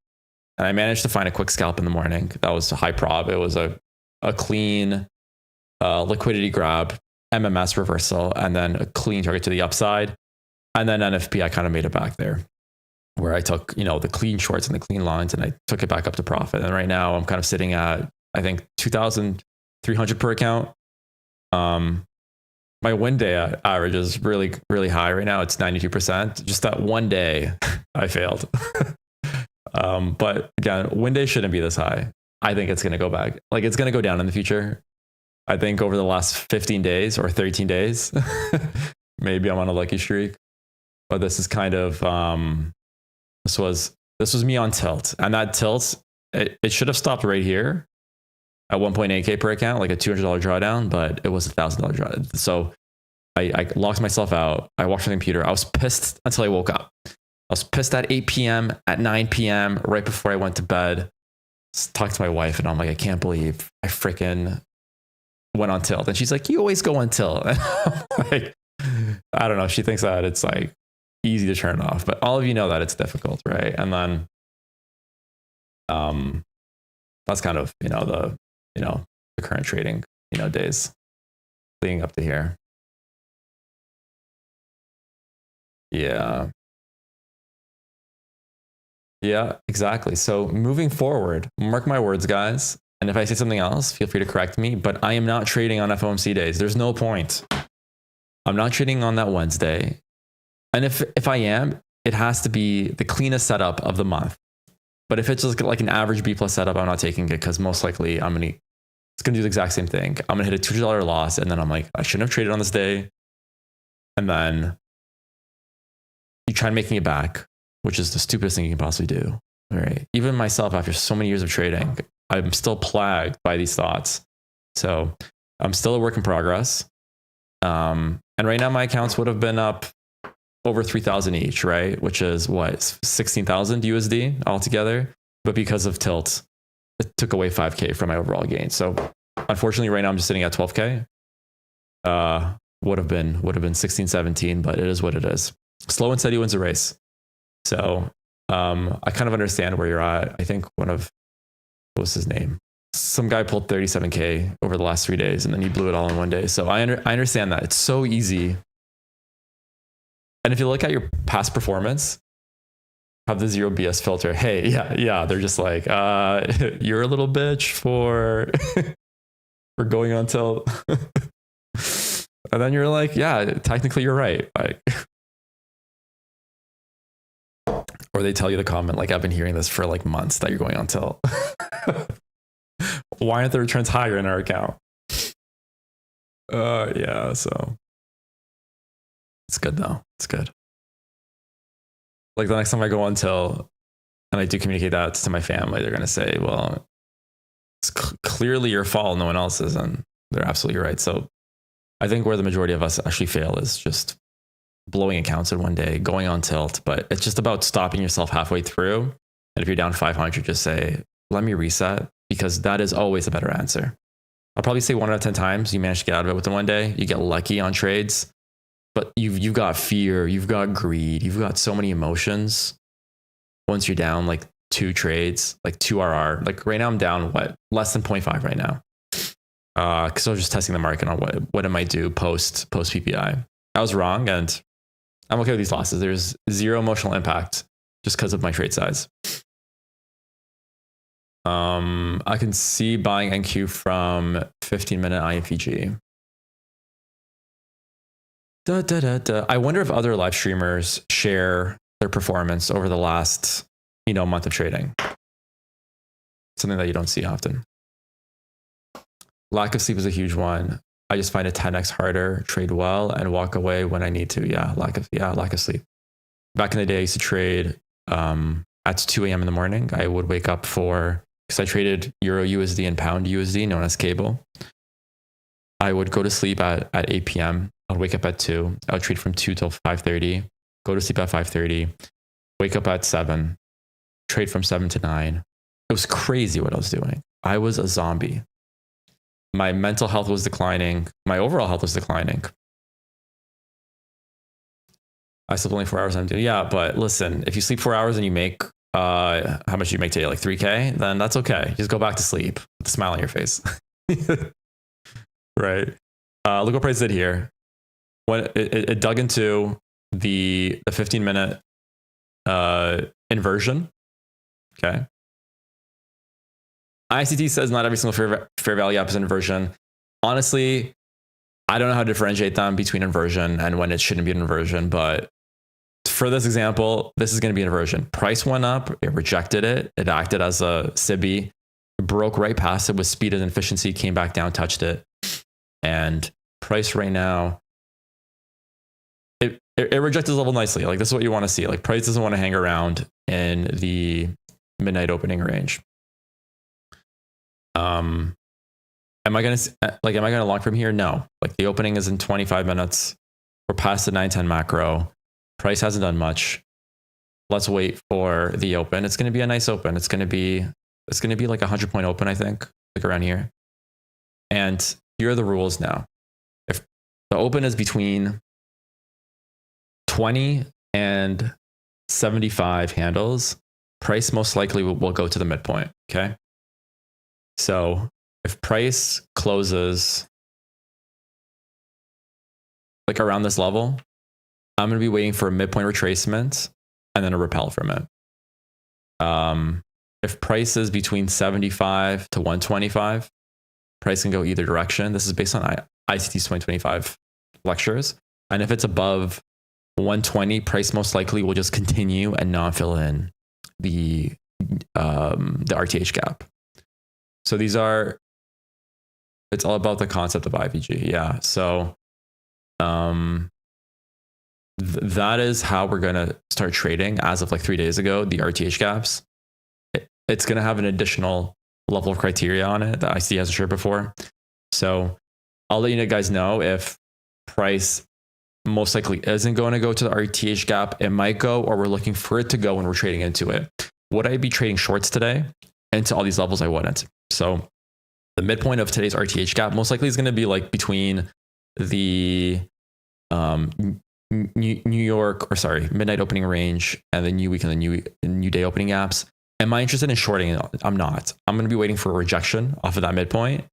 And I managed to find a quick scalp in the morning. That was a high prob. It was a clean liquidity grab, MMS reversal, and then a clean target to the upside. And then NFP, I kind of made it back there, where I took, the clean shorts and the clean lines, and I took it back up to profit. And right now I'm kind of sitting at, I think, 2,300 per account. My win day average is really, really high right now. It's 92%. Just that one day I failed. But again, win day shouldn't be this high. I think it's going to go back. Like, it's going to go down in the future. I think over the last 15 days or 13 days, maybe I'm on a lucky streak. But this is kind of, this was me on tilt. And that tilt, it should have stopped right here at 1.8K per account, like a $200 drawdown, but it was $1,000 drawdown. So I locked myself out. I watched the computer. I was pissed until I woke up. I was pissed at 8 p.m., at 9 p.m., right before I went to bed. Talked to my wife, and I'm like, I can't believe I freaking went on tilt. And she's like, you always go on tilt. And I'm like, I don't know. She thinks that it's like easy to turn off, but all of you know that it's difficult, right? And then that's kind of, the current trading, days leading up to here. Yeah, exactly. So moving forward, mark my words, guys. And if I say something else, feel free to correct me, but I am not trading on FOMC days. There's no point. I'm not trading on that Wednesday. And if I am, it has to be the cleanest setup of the month. But if it's just like an average B plus setup, I'm not taking it, because most likely it's going to do the exact same thing. I'm going to hit a $200 loss, and then I'm like, I shouldn't have traded on this day. And then you try making it back, which is the stupidest thing you can possibly do. All right. Even myself, after so many years of trading, I'm still plagued by these thoughts. So I'm still a work in progress. And right now my accounts would have been up over 3,000 each, right? Which is what, 16,000 USD altogether. But because of tilt, it took away 5K from my overall gain. So unfortunately, right now I'm just sitting at 12K. Would have been 16, 17, but it is what it is. Slow and steady wins the race. So I kind of understand where you're at. I think what was his name? Some guy pulled 37K over the last 3 days, and then he blew it all in one day. So I understand that. It's so easy. And if you look at your past performance, have the zero BS filter. Hey, yeah. They're just like, you're a little bitch for going on tilt. And then you're like, yeah, technically you're right. Like, or they tell you the comment, like, I've been hearing this for like months that you're going on tilt. Why aren't the returns higher in our account? Yeah, so it's good though. It's good. Like, the next time I go on tilt and I do communicate that to my family, they're going to say, well, it's clearly your fault, no one else's. And they're absolutely right. So I think where the majority of us actually fail is just blowing accounts in one day, going on tilt. But it's just about stopping yourself halfway through. And if you're down 500, just say, let me reset, because that is always a better answer. I'll probably say 1 out of 10 times you manage to get out of it within one day. You get lucky on trades, but you've got fear, you've got greed, you've got so many emotions. Once you're down like 2 trades, like 2 RR, like right now I'm down less than 0.5 right now. Because I was just testing the market on what it might do post PPI. I was wrong, and I'm okay with these losses. There's zero emotional impact just because of my trade size. I can see buying NQ from 15-minute INFG. I wonder if other live streamers share their performance over the last, month of trading. Something that you don't see often. Lack of sleep is a huge one. I just find it 10x harder, trade well, and walk away when I need to. Yeah, lack of sleep. Back in the day, I used to trade at 2 a.m. in the morning. I would wake up because I traded Euro USD and Pound USD, known as cable. I would go to sleep at 8 p.m. I'd wake up at 2. I would trade from 2 till 5:30, go to sleep at 5:30, wake up at 7, trade from 7 to 9. It was crazy what I was doing. I was a zombie. My mental health was declining. My overall health was declining. I slept only 4 hours. Yeah, but listen, if you sleep 4 hours and you make, how much do you make today? Like 3K? Then that's okay. Just go back to sleep with a smile on your face. Right. Look what price did here. When it dug into the 15-minute inversion. Okay. ICT says not every single fair value gap is inversion. Honestly, I don't know how to differentiate them between inversion and when it shouldn't be an inversion, but for this example, this is going to be an inversion. Price went up, it rejected it, it acted as a SIBI, broke right past it with speed and efficiency, came back down, touched it, and price right now, it rejected this level nicely. Like this is what you want to see. Like price doesn't want to hang around in the midnight opening range. Am I gonna long from here? No. Like the opening is in 25 minutes. We're past the 910 macro. Price hasn't done much. Let's wait for the open. It's gonna be a nice open. It's gonna be like a 100-point open, I think, like around here. And here are the rules now. If the open is between 20 and 75 handles, price most likely will go to the midpoint. Okay. So if price closes like around this level, I'm going to be waiting for a midpoint retracement and then a repel from it. If price is between 75 to 125, price can go either direction. This is based on ICT's 2025 lectures. And if it's above 120, price most likely will just continue and not fill in the RTH gap. So it's all about the concept of IVG. Yeah. So that is how we're going to start trading as of like 3 days ago, the RTH gaps. It's going to have an additional level of criteria on it that ICT hasn't shared before. So I'll let you guys know if price most likely isn't going to go to the RTH gap. It might go, or we're looking for it to go when we're trading into it. Would I be trading shorts today into all these levels? I wouldn't. So the midpoint of today's RTH gap most likely is going to be like between the midnight opening range and the new week and the new day opening gaps. Am I interested in shorting? I'm not. I'm going to be waiting for a rejection off of that midpoint,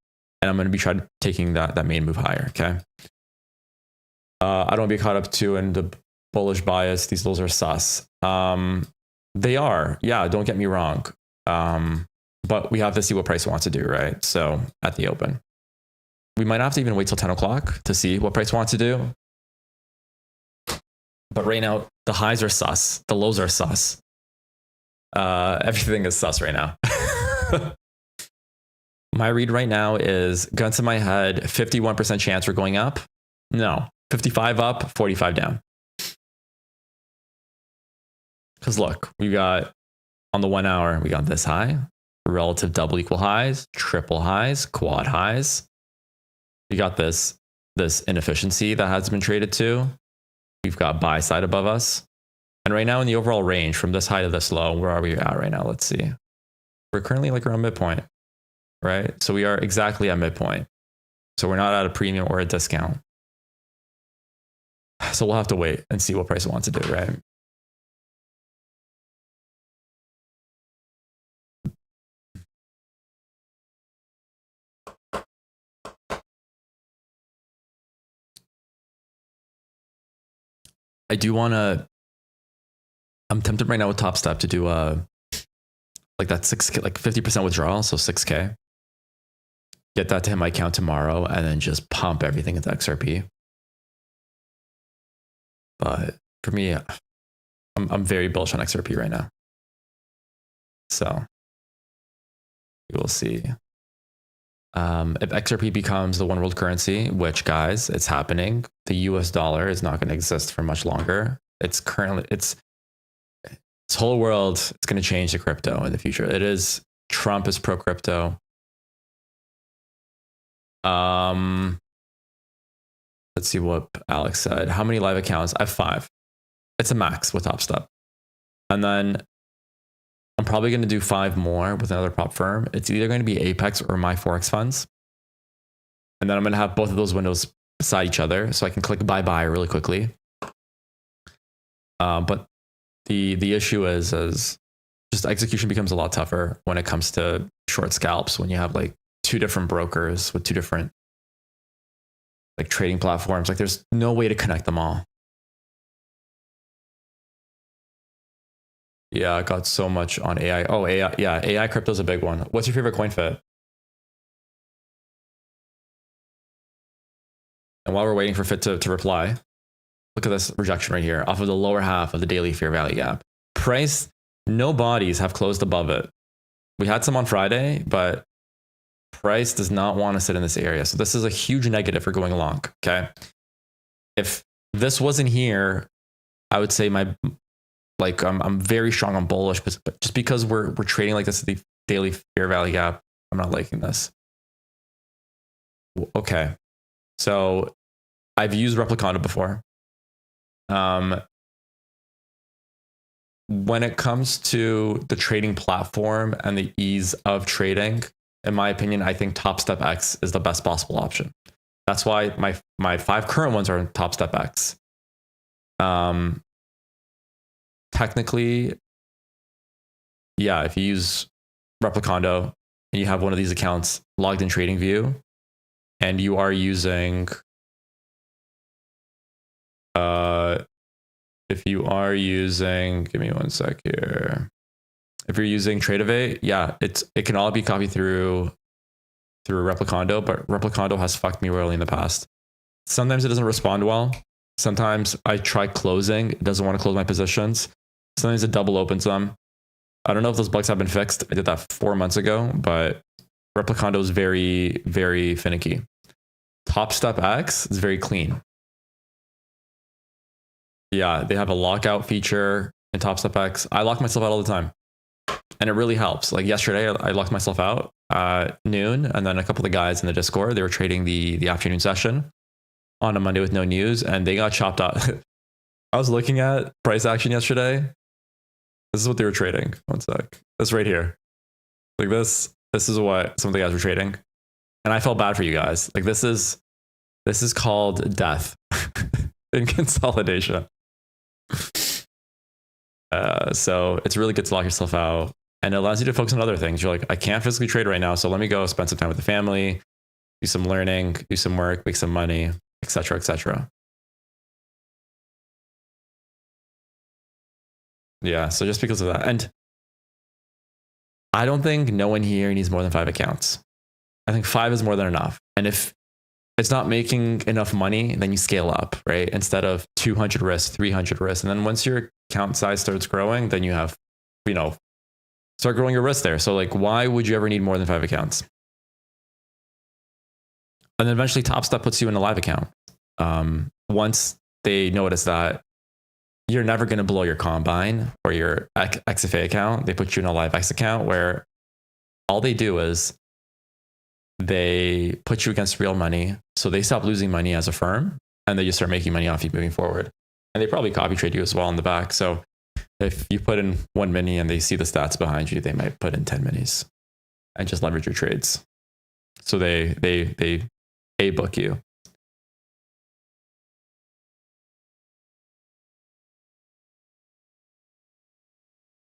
and I'm going to be trying taking that main move higher. Okay. I don't want to be caught up too in the bullish bias. These levels are sus. They are. Yeah. Don't get me wrong. But we have to see what price wants to do, right? So at the open, we might have to even wait till 10 o'clock to see what price wants to do. But right now, the highs are sus. The lows are sus. Everything is sus right now. My read right now is gun to my head, 51% chance we're going up. No, 55 up, 45 down. Because look, we got on the 1 hour, we got this high, relative double equal highs, triple highs, quad highs. We got this inefficiency that has been traded to. We've got buy side above us. And right now in the overall range from this high to this low, where are we at right now? Let's see. We're currently like around midpoint, right? So we are exactly at midpoint. So we're not at a premium or a discount. So we'll have to wait and see what price it wants to do, right? I'm tempted right now with Top Step to do like that 6K, like 50% withdrawal, so 6K. Get that to hit my account tomorrow and then just pump everything into XRP. But for me, I'm very bullish on XRP right now. So we will see. If XRP becomes the one world currency, which guys, it's happening, the US dollar is not going to exist for much longer. It's this whole world, it's going to change to crypto in the future. Trump is pro crypto. let's see what Alex said. How many live accounts? I have 5. It's a max with Top Step. And then I'm probably going to do 5 more with another prop firm. It's either going to be Apex or my Forex funds. And then I'm going to have both of those windows beside each other so I can click buy really quickly. But the issue is just execution becomes a lot tougher when it comes to short scalps, when you have like 2 different brokers with 2 different like trading platforms. Like there's no way to connect them all. Yeah, I got so much on AI. Oh, AI. Yeah, AI crypto is a big one. What's your favorite coin fit? And while we're waiting for Fit to reply, look at this rejection right here off of the lower half of the daily fair value gap. Price, no bodies have closed above it. We had some on Friday, but price does not want to sit in this area. So this is a huge negative for going long. Okay. If this wasn't here, I would say I'm very strong on bullish, but just because we're trading like this at the daily fair value gap, I'm not liking this. Okay. So I've used Replicando before. When it comes to the trading platform and the ease of trading, in my opinion, I think Top Step X is the best possible option. That's why my 5 current ones are in Top Step X. Technically, yeah, if you use Replicando and you have one of these accounts logged in TradingView and you are using give me one sec here. If you're using Tradeovate, yeah, it can all be copied through Replicando, but Replicando has fucked me royally in the past. Sometimes it doesn't respond well. Sometimes I try closing, it doesn't want to close my positions. Sometimes it double opens them. I don't know if those bugs have been fixed. I did that 4 months ago, but Replicando is very, very finicky. Top Step X is very clean. Yeah, they have a lockout feature in Top Step X. I lock myself out all the time. And it really helps. Like yesterday, I locked myself out at noon, and then a couple of the guys in the Discord, they were trading the afternoon session on a Monday with no news, and they got chopped up. I was looking at price action yesterday. This is what they were trading. One sec. This right here. Like this is what some of the guys were trading. And I felt bad for you guys. Like this is called death in consolidation. So it's really good to lock yourself out, and it allows you to focus on other things. You're like, I can't physically trade right now, so let me go spend some time with the family, do some learning, do some work, make some money, etc., etc. Yeah, so just because of that. And I don't think no one here needs more than 5 accounts. I think 5 is more than enough. And if it's not making enough money, then you scale up, right? Instead of 200 risks, 300 risks. And then once your account size starts growing, then you have, start growing your risk there. So like, why would you ever need more than 5 accounts? And then eventually Top Step puts you in a live account. Once they notice that you're never going to blow your Combine or your XFA account, they put you in a live X account where all they do is they put you against real money. So they stop losing money as a firm and they just start making money off you moving forward. And they probably copy trade you as well in the back. So if you put in 1 mini and they see the stats behind you, they might put in 10 minis and just leverage your trades. So they A-book you.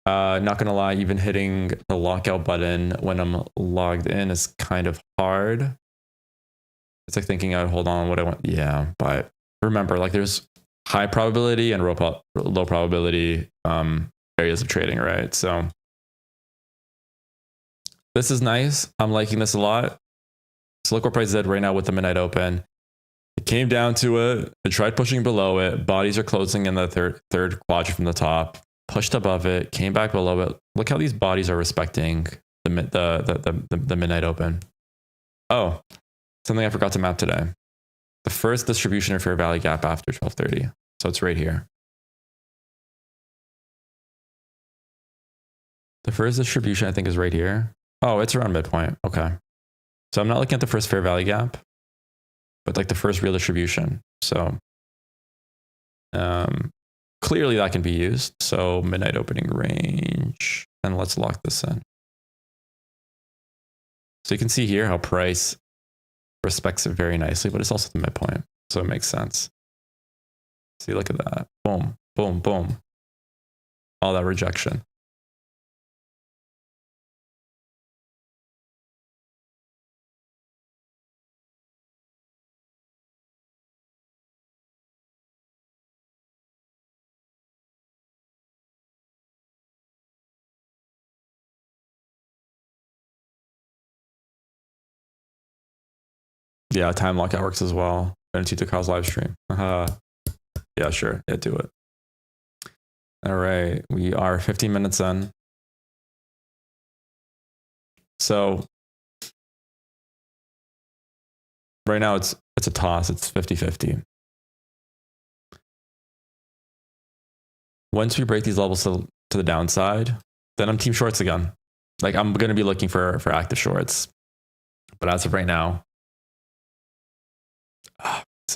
Not gonna lie, even hitting the lockout button when I'm logged in is kind of hard. It's like thinking, I'd hold on what I want. Yeah, but remember, like there's high probability and low probability areas of trading, right? So this is nice. I'm liking this a lot. So look what price did right now with the midnight open. It came down to it. It tried pushing below it. Bodies are closing in the third quadrant from the top. Pushed above it, came back below it. Look how these bodies are respecting the midnight open. Oh, something I forgot to map today. The first distribution of fair value gap after 12:30. So it's right here. The first distribution I think is right here. Oh, it's around midpoint. Okay. So I'm not looking at the first fair value gap. but like the first real distribution. So clearly that can be used. So midnight opening range, and let's lock this in. So you can see here how price respects it very nicely, but it's also the midpoint. So it makes sense. See, look at that. Boom, boom, boom. All that rejection. Yeah, time lockout works as well. NFT to cause live stream. Yeah, sure. Yeah, do it. All right, we are 15 minutes in. So right now it's a toss. It's 50-50. Once we break these levels to the downside, then I'm team shorts again. Like I'm going to be looking for active shorts. But as of right now,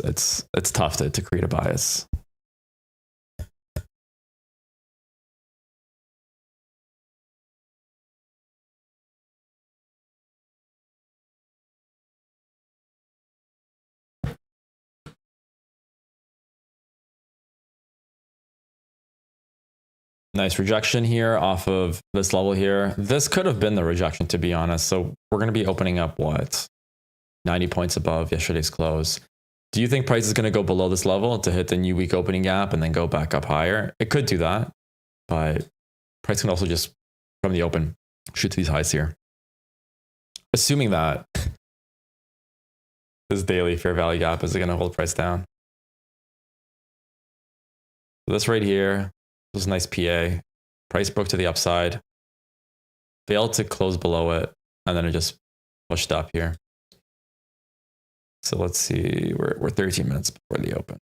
it's tough to create a bias. Nice rejection here off of this level here. This could have been the rejection, to be honest. So we're going to be opening up what? 90 points above yesterday's close. Do you think price is going to go below this level to hit the new week opening gap and then go back up higher? It could do that, but price can also just, from the open, shoot to these highs here. Assuming that this daily fair value gap is going to hold price down. So this right here, this is a nice PA. Price broke to the upside, failed to close below it, and then it just pushed up here. So let's see, we're 13 minutes before the open.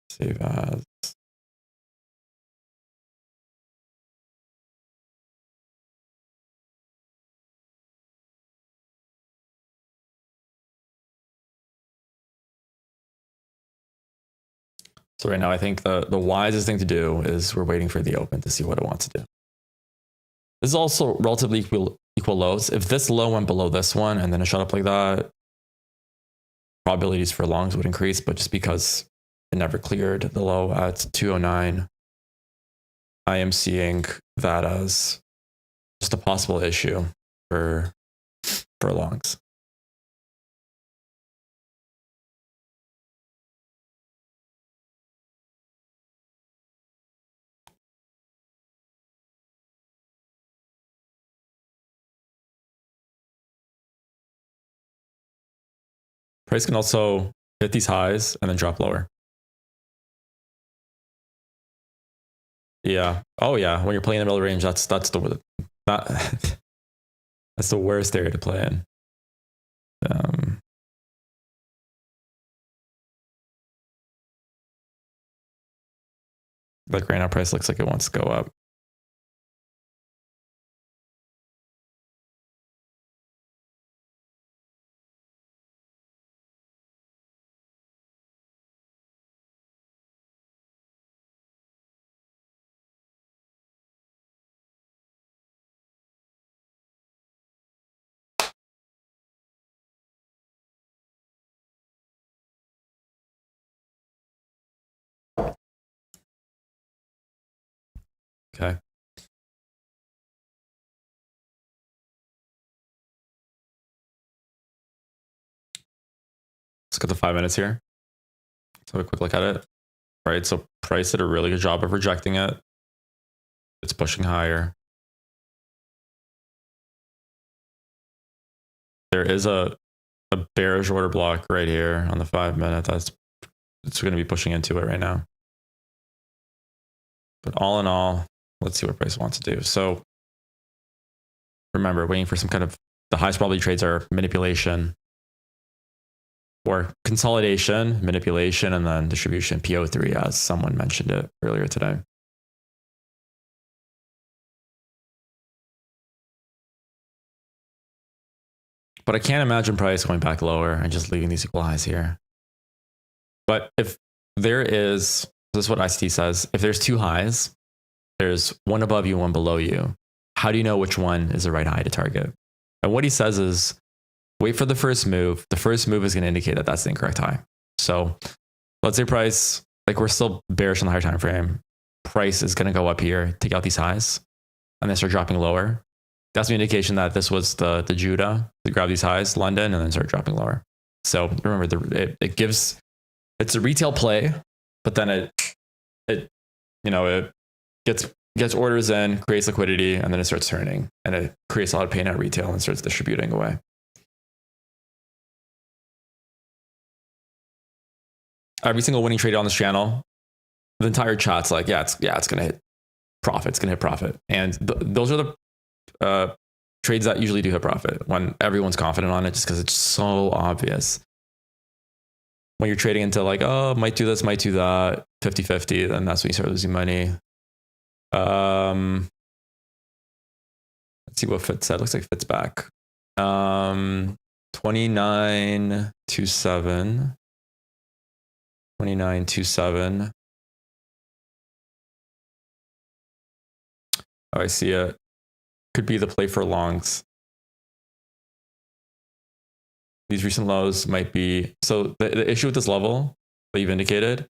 Save as. So right now, I think the wisest thing to do is we're waiting for the open to see what it wants to do. This is also relatively equal lows. If this low went below this one and then it shot up like that, probabilities for longs would increase, but just because it never cleared the low at 209, I am seeing that as just a possible issue for longs. Price can also hit these highs and then drop lower. Yeah. Oh yeah. When you're playing in the middle range, that's the that's the worst area to play in. Like right now, price looks like it wants to go up. Okay. Let's get the 5 minutes here. Let's have a quick look at it. Right. So price did a really good job of rejecting it. It's pushing higher. There is a bearish order block right here on the 5 minute. It's going to be pushing into it right now. But all in all, let's see what price wants to do. So remember, waiting for some kind of, the highest probability trades are manipulation or consolidation, manipulation, and then distribution, PO3, as someone mentioned it earlier today. But I can't imagine price going back lower and just leaving these equal highs here. But if there is, this is what ICT says, if there's two highs, there's one above you, one below you. How do you know which one is the right high to target? And what he says is, wait for the first move. The first move is going to indicate that that's the incorrect high. So let's say price, like we're still bearish on the higher time frame. Price is going to go up here, take out these highs, and then start dropping lower. That's an indication that this was the Judah to grab these highs, London, and then start dropping lower. So remember, it's a retail play, but then it gets orders in, creates liquidity, and then it starts turning, and it creates a lot of pain at retail and starts distributing away. Every single winning trade on this channel, the entire chat's like, it's gonna hit profit. It's gonna hit profit, and those are the trades that usually do hit profit when everyone's confident on it, just because it's so obvious. When you're trading into like, oh, might do this, might do that, 50-50, then that's when you start losing money. Let's see what Fit said. Looks like Fit's back. 29.27. 29.27. Oh, I see it. Could be the play for longs. These recent lows might be, so the issue with this level that you've indicated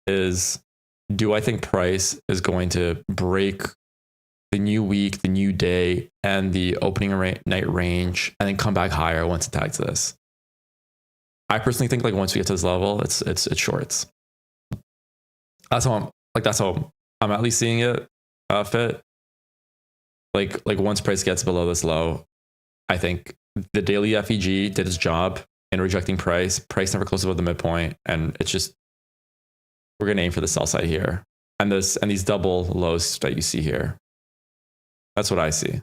is, do I think price is going to break the new week, the new day, and the opening night range, and then come back higher once it tags this? I personally think like once we get to this level, it's shorts. That's how I'm at least seeing it fit. Like once price gets below this low, I think the daily FEG did its job in rejecting price. Price never closed above the midpoint, and it's just, we're gonna aim for the sell side here, and these double lows that you see here. That's what I see.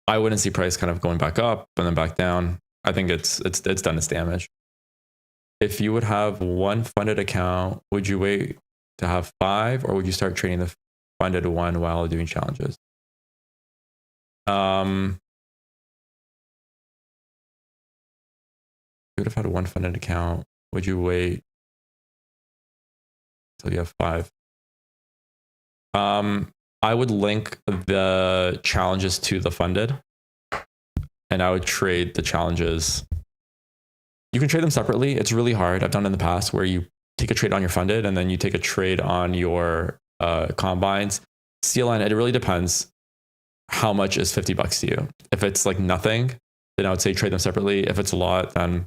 I wouldn't see price kind of going back up and then back down. I think it's done its damage. If you would have one funded account, would you wait to have 5, or would you start trading the funded one while doing challenges? You would have had one funded account. Would you wait until you have 5? I would link the challenges to the funded, and I would trade the challenges. You can trade them separately. It's really hard. I've done it in the past where you take a trade on your funded and then you take a trade on your combines. CLN, it really depends how much is $50 to you. If it's like nothing, then I would say trade them separately. If it's a lot, then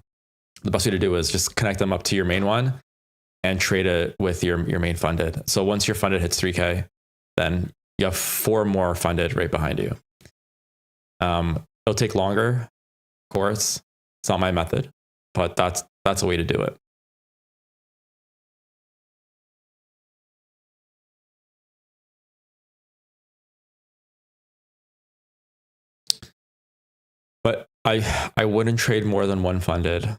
the best way to do is just connect them up to your main one and trade it with your main funded. So once your funded hits 3K, then you have 4 more funded right behind you. It'll take longer, of course. It's not my method, but that's a way to do it. But I wouldn't trade more than one funded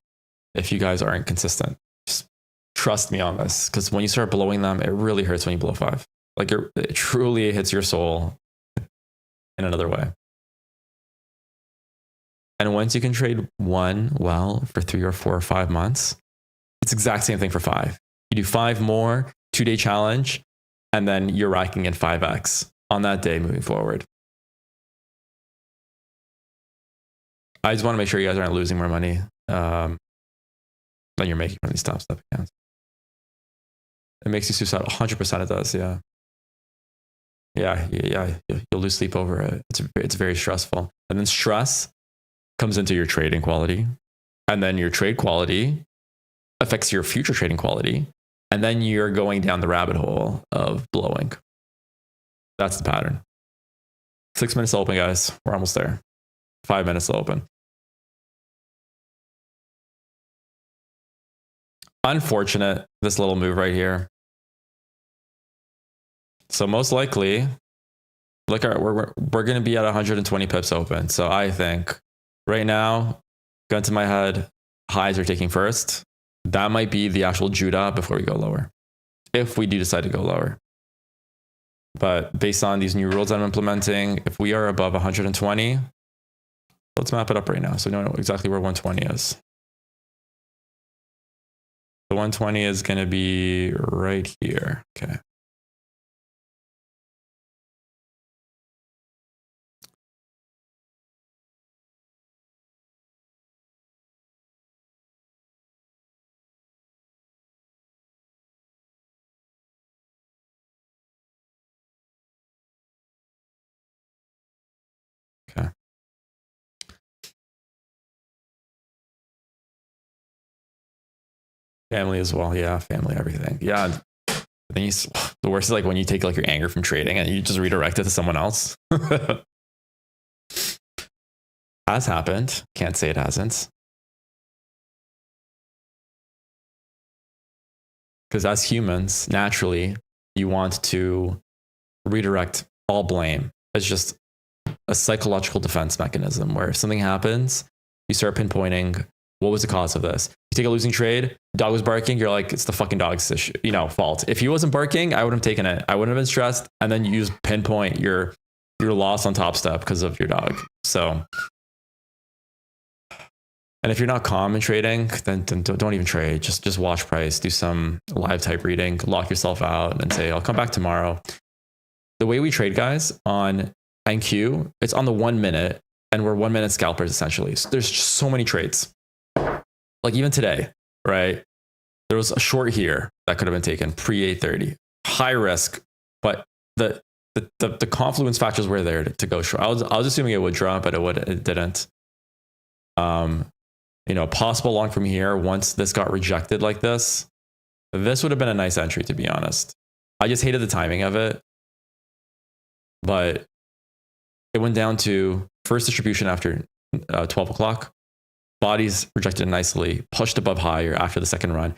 if you guys aren't consistent. Just trust me on this, because when you start blowing them, it really hurts when you blow 5. Like it truly hits your soul in another way. And once you can trade one well for 3 or 4 or 5 months, it's exact same thing for 5. You do 5 more, 2-day challenge, and then you're racking in 5x on that day moving forward. I just want to make sure you guys aren't losing more money than you're making from these top step accounts. It makes you suicidal. 100% it does. Yeah. You'll lose sleep over it. It's very stressful. And then stress comes into your trading quality. And then your trade quality affects your future trading quality. And then you're going down the rabbit hole of blowing. That's the pattern. 6 minutes to open, guys. We're almost there. 5 minutes to open. Unfortunate, this little move right here. So most likely, look, we're going to be at 120 pips open. So I think right now, gun to my head, highs are taking first. That might be the actual Judah before we go lower, if we do decide to go lower. But based on these new rules I'm implementing, if we are above 120, let's map it up right now so we know exactly where 120 is. The 120 is going to be right here. Okay. Okay. Family as well. Yeah, family, everything. Yeah. I think the worst is like when you take like your anger from trading and you just redirect it to someone else. Has happened. Can't say it hasn't. Because as humans, naturally, you want to redirect all blame. It's just a psychological defense mechanism where if something happens, you start pinpointing what was the cause of this. You take a losing trade, dog was barking, you're like, it's the fucking dog's issue, fault. If he wasn't barking, I wouldn't have taken it. I wouldn't have been stressed. And then you just pinpoint your loss on Top Step because of your dog. So, and if you're not calm in trading, then don't even trade. Just watch price, do some live type reading, lock yourself out and say, I'll come back tomorrow. The way we trade, guys, on NQ, it's on the 1 minute and we're 1 minute scalpers essentially. So there's just so many trades. Like even today, right? There was a short here that could have been taken pre 830, high risk, but the confluence factors were there to go short. I was assuming it would drop, but it didn't. Possible long from here. Once this got rejected like this would have been a nice entry, to be honest. I just hated the timing of it, but it went down to first distribution after 12 o'clock. Bodies rejected nicely, pushed above higher after the second run.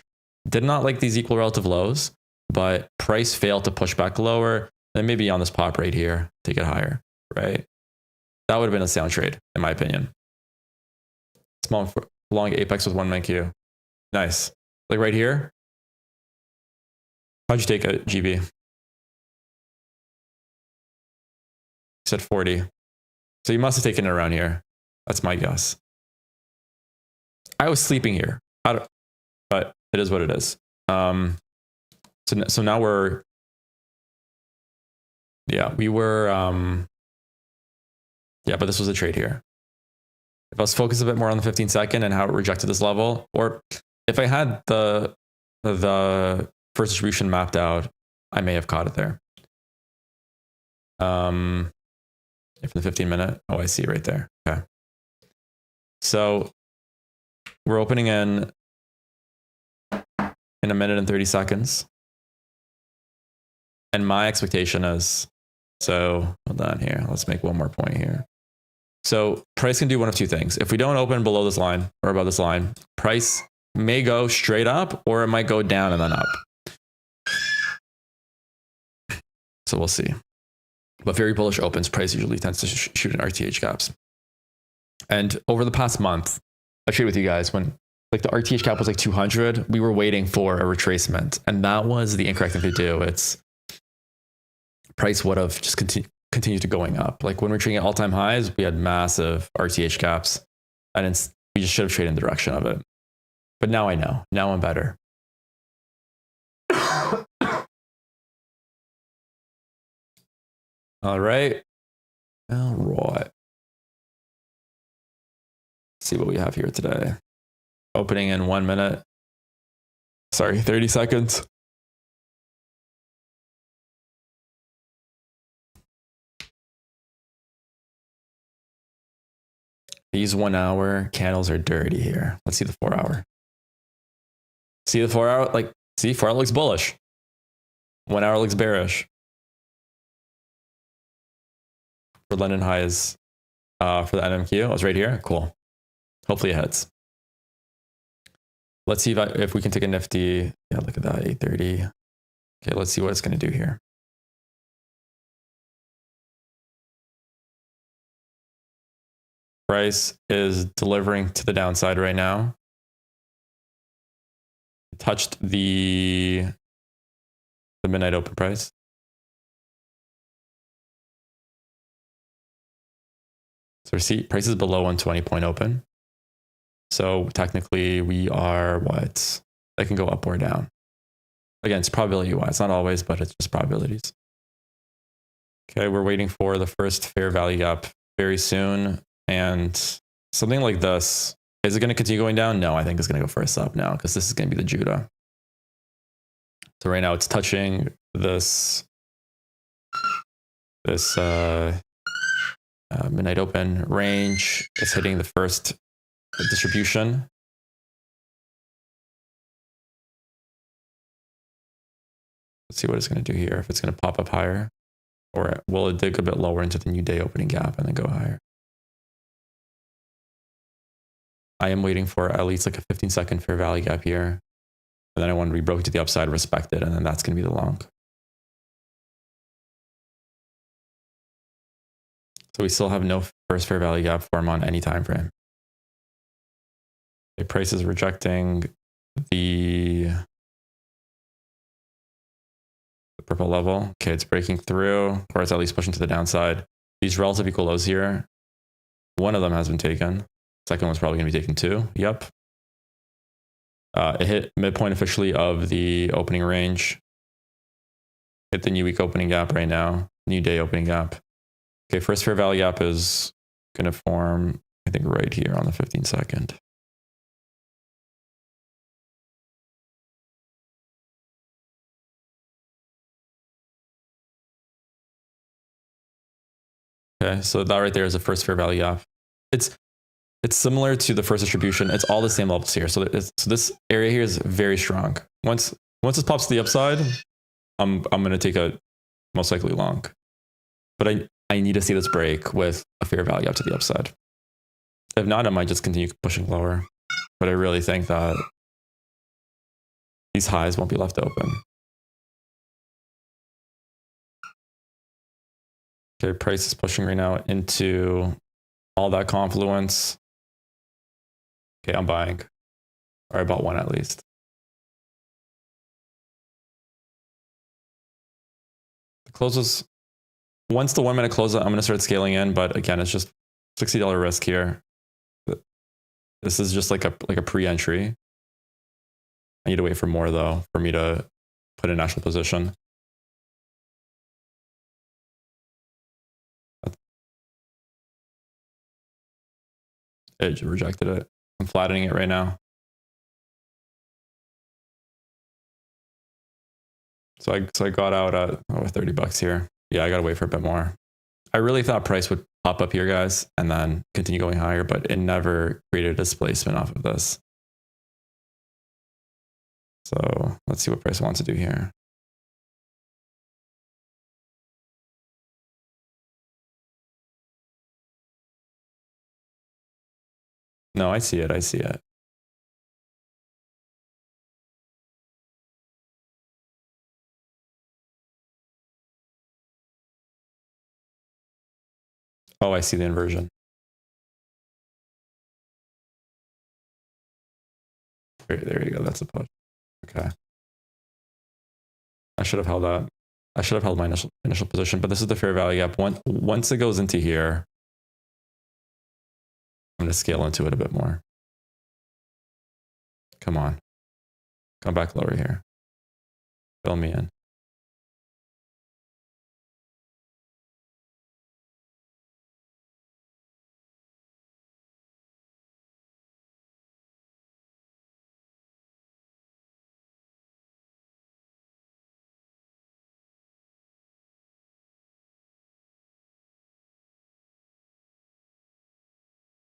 Did not like these equal relative lows, but price failed to push back lower. Then maybe on this pop right here, take it higher, right? That would have been a sound trade, in my opinion. Small long apex with 1 min Q. Nice. Like right here. How'd you take it, GB? You said 40. So you must have taken it around here. That's my guess. I was sleeping here, but it is what it is. So now we were, but this was a trade here. If I was focused a bit more on the 15 second and how it rejected this level, or if I had the first distribution mapped out, I may have caught it there. If the 15 minute, I see it right there. Okay. So we're opening in a minute and 30 seconds. And my expectation is, so hold on here. Let's make one more point here. So price can do one of two things. If we don't open below this line or above this line, price may go straight up or it might go down and then up. So we'll see. But very bullish opens, price usually tends to shoot in RTH gaps. And over the past month, I shared with you guys when like the RTH cap was like 200, we were waiting for a retracement. And that was the incorrect thing to do. It's price would have just continued to going up. Like when we're trading at all-time highs, we had massive RTH gaps and we just should have traded in the direction of it. But now I know. Now I'm better. All right. Let's see what we have here today. Opening in 1 minute. 30 seconds. These 1 hour candles are dirty here. Let's see the 4 hour. See the 4 hour? 4 hour looks bullish. 1 hour looks bearish. For London highs, for the NMQ, I was right here. Cool. Hopefully it hits. Let's see if we can take a nifty. Yeah, look at that, 830. Okay, let's see what it's going to do here. Price is delivering to the downside right now. It touched the midnight open price. So we see price is below 120 point open. So technically we are what? That can go up or down. Again, it's probability wise, not always, but it's just probabilities. Okay, we're waiting for the first fair value gap very soon. And something like this, is it going to continue going down? No, I think it's going to go first up now because this is going to be the Judah. So right now it's touching this midnight open range. It's hitting the first distribution. Let's see what it's going to do here. If it's going to pop up higher, or will it dig a bit lower into the new day opening gap and then go higher? I am waiting for at least like a 15-second fair value gap here. And then I want to be broken to the upside, respect it, and then that's going to be the long. So we still have no first fair value gap form on any time frame. The price is rejecting the purple level. Okay, it's breaking through, or it's at least pushing to the downside. These relative equal lows here, one of them has been taken. Second one's probably going to be taken too. Yep. It hit midpoint officially of the opening range. Hit the new week opening gap right now. New day opening gap. Okay, first fair value gap is going to form, I think, right here on the 15-second. Okay, so that right there is the first fair value gap. It's similar to the first distribution. It's all the same levels here. So this area here is very strong. Once this pops to the upside, I'm going to take a most likely long. But I need to see this break with a fair value up to the upside. If not, I might just continue pushing lower. But I really think that these highs won't be left open. Okay, price is pushing right now into all that confluence. Okay, I'm buying. Or I bought one at least. The closes. Once the 1 minute closes, I'm going to start scaling in. But again, it's just $60 risk here. This is just like a pre-entry. I need to wait for more though, for me to put in actual position. It rejected it. I'm flattening it right now. So I got out at $30 here. Yeah, I gotta wait for a bit more. I really thought price would pop up here, guys, and then continue going higher, but it never created a displacement off of this. So let's see what price wants to do here. No, I see it. I see it. Oh, I see the inversion. There you go. That's a push. Okay. I should have held that. I should have held my initial position, but this is the fair value gap. Once it goes into here, I'm going to scale into it a bit more. Come on. Come back lower here. Fill me in.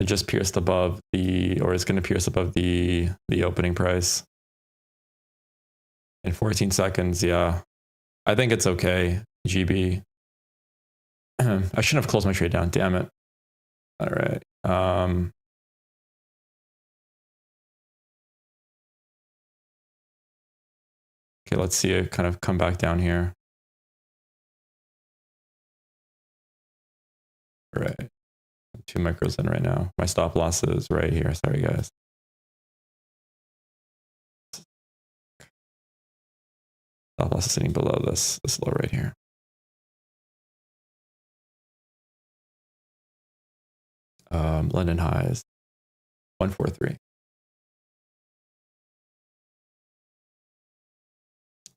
It just pierced above or it's going to pierce above the opening price. In 14 seconds, yeah. I think it's okay, GB. I shouldn't have closed my trade down, damn it. All right. Okay, let's see it kind of come back down here. All right. 2 micros in right now. My stop loss is right here. Sorry, guys. Stop loss is sitting below this low right here. London highs 143.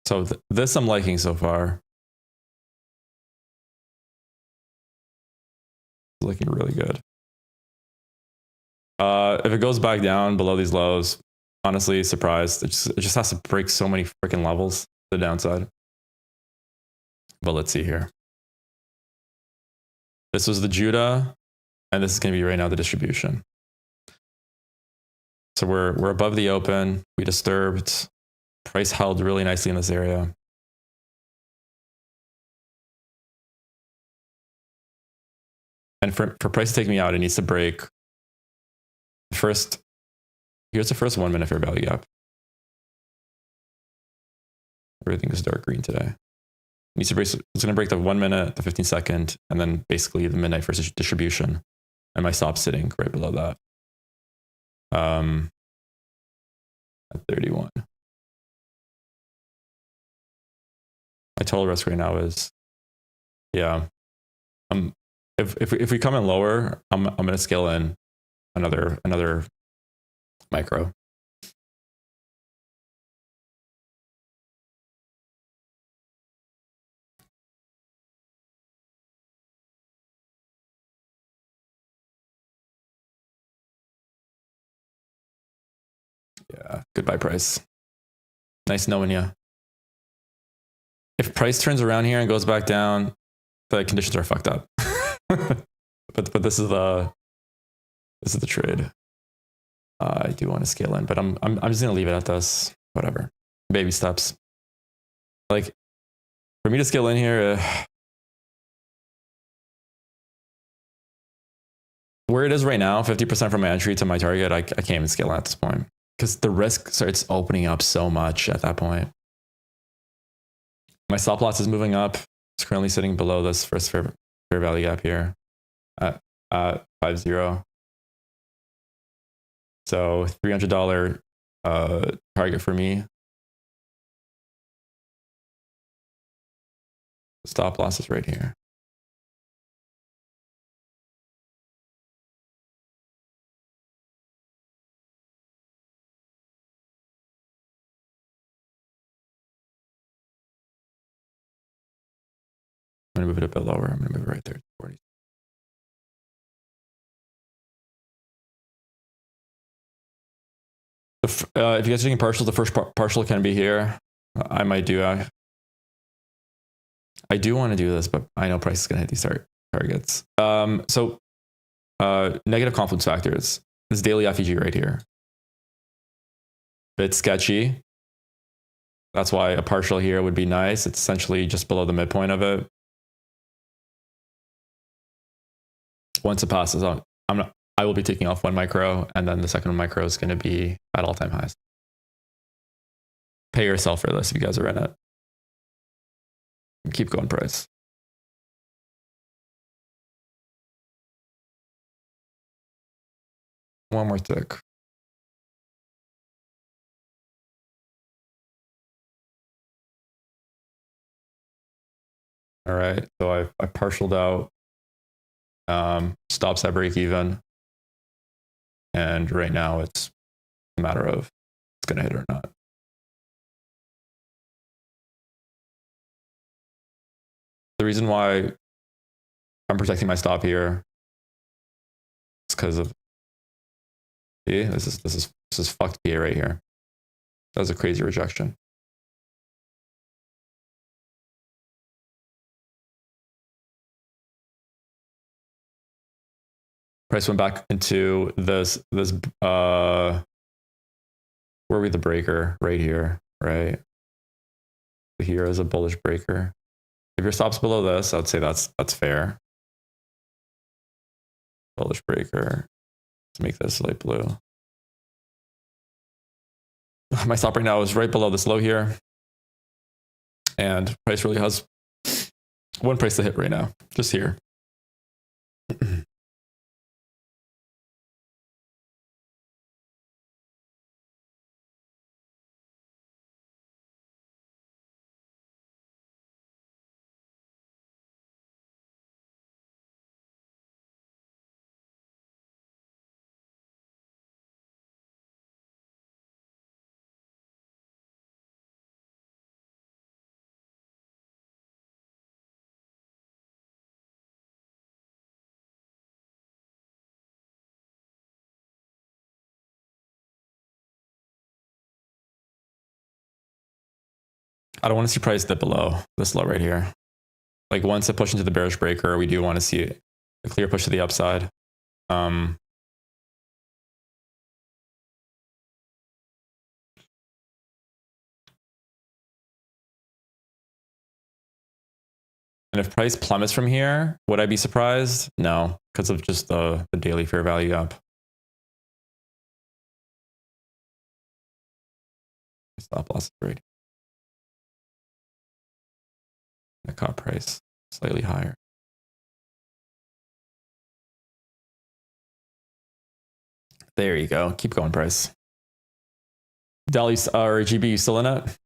So this I'm liking so far. It's looking really good. If it goes back down below these lows, honestly, surprised. It just has to break so many freaking levels to the downside. But let's see here. This was the Judah, and this is going to be right now the distribution. So we're above the open. We disturbed. Price held really nicely in this area. And for price to take me out, it needs to break. First, here's the first 1 minute fair value gap. Everything is dark green today. It needs to break, it's going to break the 1 minute, the 15-second, and then basically the midnight first distribution. And my stop sitting right below that. At 31. My total risk right now is, yeah. If we come in lower, I'm gonna scale in another micro. Yeah, goodbye price. Nice knowing you. If price turns around here and goes back down, the conditions are fucked up. but this is the trade. I do want to scale in, but I'm just gonna leave it at this. Whatever, baby steps. Like for me to scale in here, where it is right now, 50% from my entry to my target, I can't even scale in at this point because the risk starts opening up so much at that point. My stop loss is moving up. It's currently sitting below this first fair value gap here at 50. So $300 target for me. Stop loss is right here. I'm gonna move it a bit lower. I'm gonna move it right there to 40. If you guys are taking partials, the first partial can be here. I might do. I do want to do this, but I know price is gonna hit these targets. So negative confluence factors. This daily FEG right here. Bit sketchy. That's why a partial here would be nice. It's essentially just below the midpoint of it. Once it passes on, I will be taking off 1 micro, and then the second micro is going to be at all-time highs. Pay yourself for this if you guys are in it. Keep going price. One more tick. All right, so I partialed out. Stops at break even. And right now it's a matter of it's going to hit or not. The reason why I'm protecting my stop here is because of, see, this is fucked PA right here. That was a crazy rejection. Price went back into this where are we, the breaker right here, right? Here is a bullish breaker. If your stop's below this, I'd say that's fair. Bullish breaker. Let's make this light blue. My stop right now is right below this low here. And price really has one price to hit right now, just here. I don't want to see price dip below this low right here. Like once it pushes into the bearish breaker, we do want to see a clear push to the upside. And if price plummets from here, would I be surprised? No, because of just the daily fair value gap. Stop loss rate. The cut price slightly higher. There you go. Keep going, price. Dolly or GB, you still in it?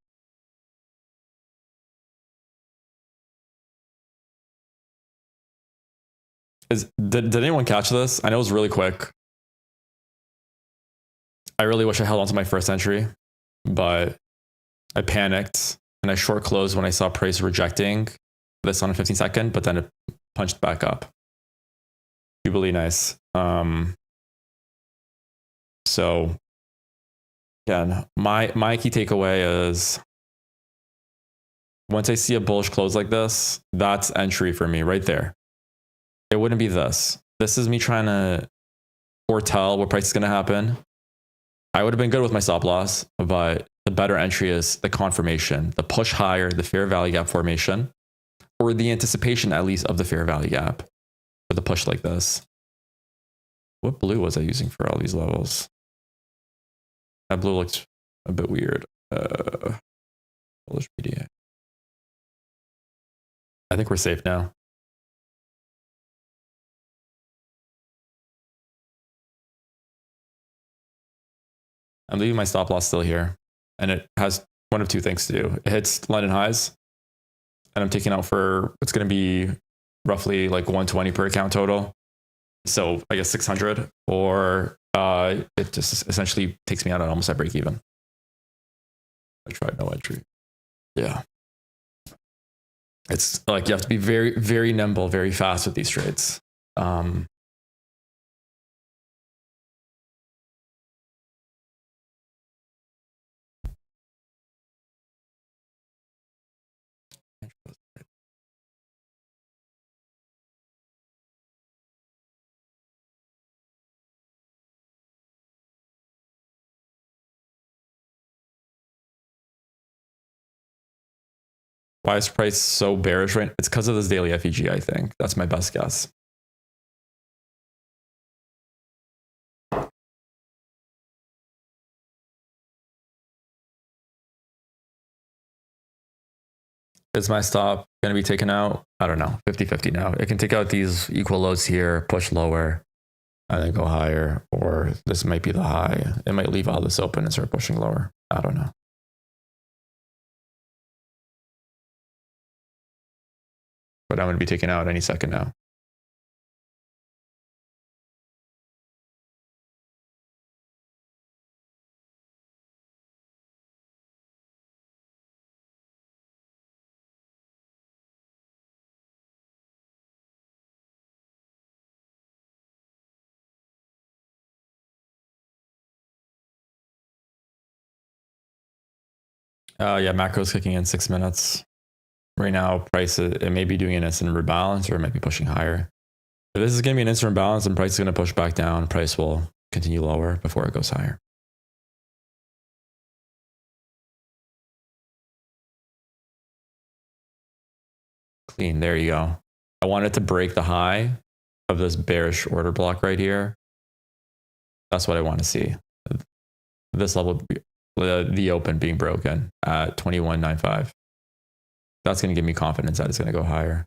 Did anyone catch this? I know it was really quick. I really wish I held on to my first entry, but I panicked and I short closed when I saw price rejecting this on a 15-second, but then it punched back up. Really nice. So again, my key takeaway is once I see a bullish close like this, that's entry for me right there. It wouldn't be this. This is me trying to foretell what price is going to happen. I would have been good with my stop loss, but the better entry is the confirmation, the push higher, the fair value gap formation, or the anticipation at least of the fair value gap with a push like this. What blue was I using for all these levels? That blue looks a bit weird. Bullish media. I think we're safe now. I'm leaving my stop loss still here. And it has one of two things to do. It hits London highs. And I'm taking out for, it's going to be roughly like 120 per account total. So I guess 600. Or it just essentially takes me out at almost at break even. I tried no entry. Yeah. It's like you have to be very, very nimble, very fast with these trades. Why is price so bearish right now? It's because of this daily FEG, I think. That's my best guess. Is my stop going to be taken out? I don't know. 50-50 now. It can take out these equal lows here, push lower, and then go higher. Or this might be the high. It might leave all this open and start pushing lower. I don't know. But I'm going to be taken out any second now. Yeah, macro's kicking in 6 minutes. Right now, price, it may be doing an instant rebalance or it might be pushing higher. If this is going to be an instant rebalance, then price is going to push back down. Price will continue lower before it goes higher. Clean. There you go. I wanted to break the high of this bearish order block right here. That's what I want to see. This level, the open being broken at 21.95. That's going to give me confidence that it's going to go higher.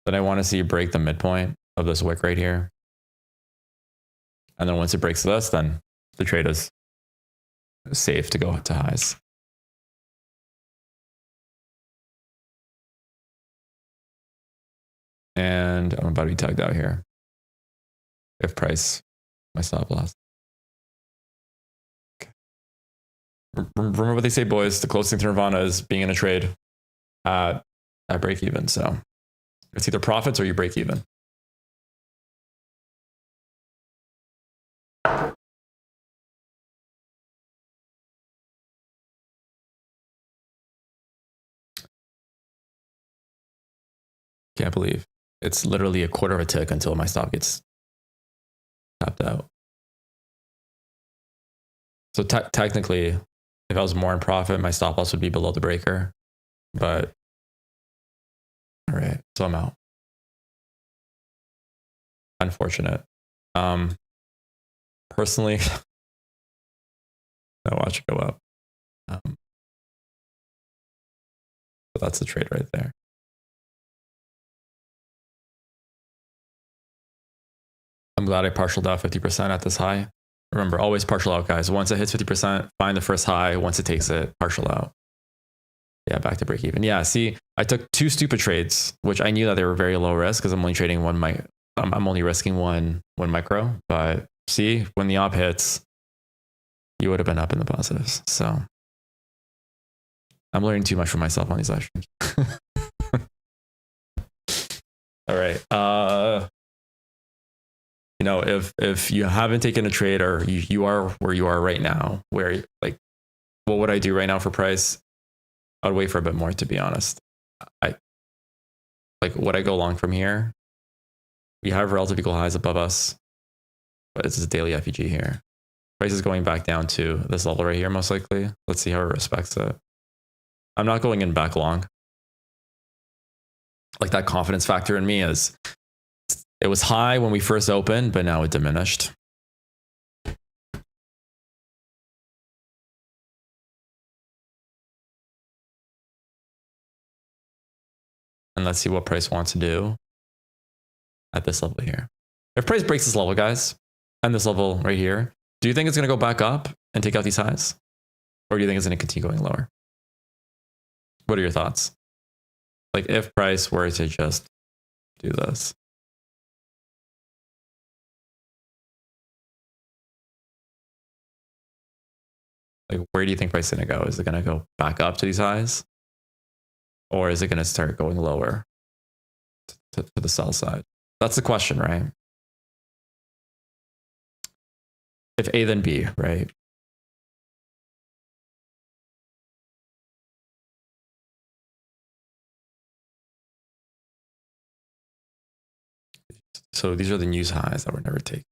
Then I want to see break the midpoint of this wick right here. And then once it breaks this, then the trade is safe to go to highs. And I'm about to be tagged out here. If price, my stop loss. Okay. Remember what they say, boys. The closest thing to Nirvana is being in a trade at break even. So it's either profits or you break even. I believe. It's literally a quarter of a tick until my stop gets tapped out. So technically, if I was more in profit, my stop loss would be below the breaker. But all right, so I'm out. Unfortunate. Personally, I watch it go up. So that's the trade right there. I'm glad I partialed out 50% at this high. Remember, always partial out, guys. Once it hits 50%, find the first high. Once it takes it, partial out. Yeah, back to break even. Yeah, see, I took 2 stupid trades, which I knew that they were very low risk because I'm only trading I'm only risking one micro. But see, when the op hits, you would have been up in the positives. So I'm learning too much for myself on these live streams. All right. You know, if you haven't taken a trade or you are where you are right now, where like, what would I do right now for price? I'd wait for a bit more, to be honest. Would I go long from here? We have relative equal highs above us, but it's a daily FEG here. Price is going back down to this level right here, most likely. Let's see how it respects it. I'm not going in back long. Like, that confidence factor in me is, it was high when we first opened, but now it diminished. And let's see what price wants to do at this level here. If price breaks this level, guys, and this level right here, do you think it's going to go back up and take out these highs? Or do you think it's going to continue going lower? What are your thoughts? Like, if price were to just do this. Like, where do you think price is going to go? Is it going to go back up to these highs? Or is it going to start going lower to the sell side? That's the question, right? If A, then B, right? So these are the news highs that were never taken.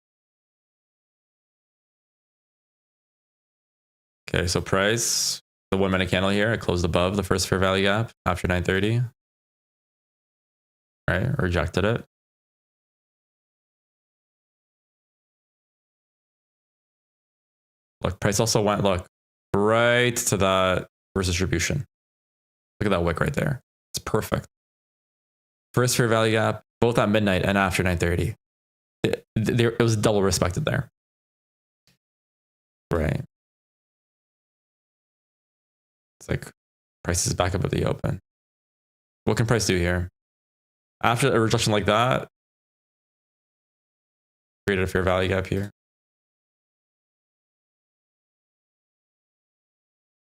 Okay, so price, the 1 minute candle here, it closed above the first fair value gap after 930. Right, rejected it. Look, price also went, look, right to that first distribution. Look at that wick right there. It's perfect. First fair value gap, both at midnight and after 930. It was double respected there. Right. It's like price is back up at the open. What can price do here? After a rejection like that, created a fair value gap here.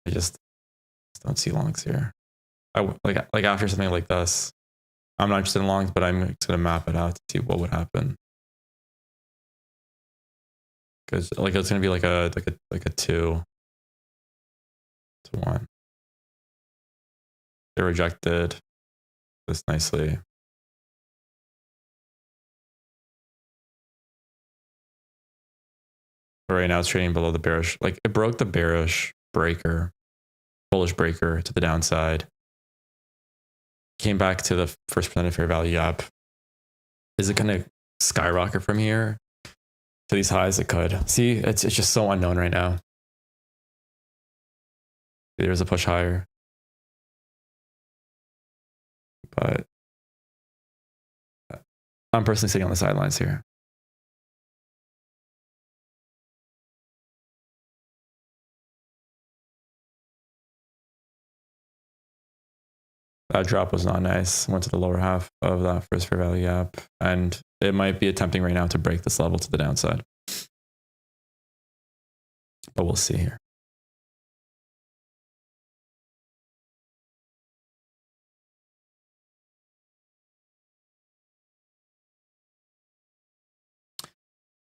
I just don't see longs here. Like after something like this, I'm not interested in longs, but I'm just gonna map it out to see what would happen. Because like it's gonna be like a 2 to 1. They rejected this nicely. But right now it's trading below the bearish. Like, it broke the bearish breaker, bullish breaker to the downside. Came back to the first percentage fair value gap. Is it going to skyrocket from here to these highs? It could. See, it's just so unknown right now. There's a push higher. But I'm personally sitting on the sidelines here. That drop was not nice. Went to the lower half of that first fair value gap. And it might be attempting right now to break this level to the downside. But we'll see here.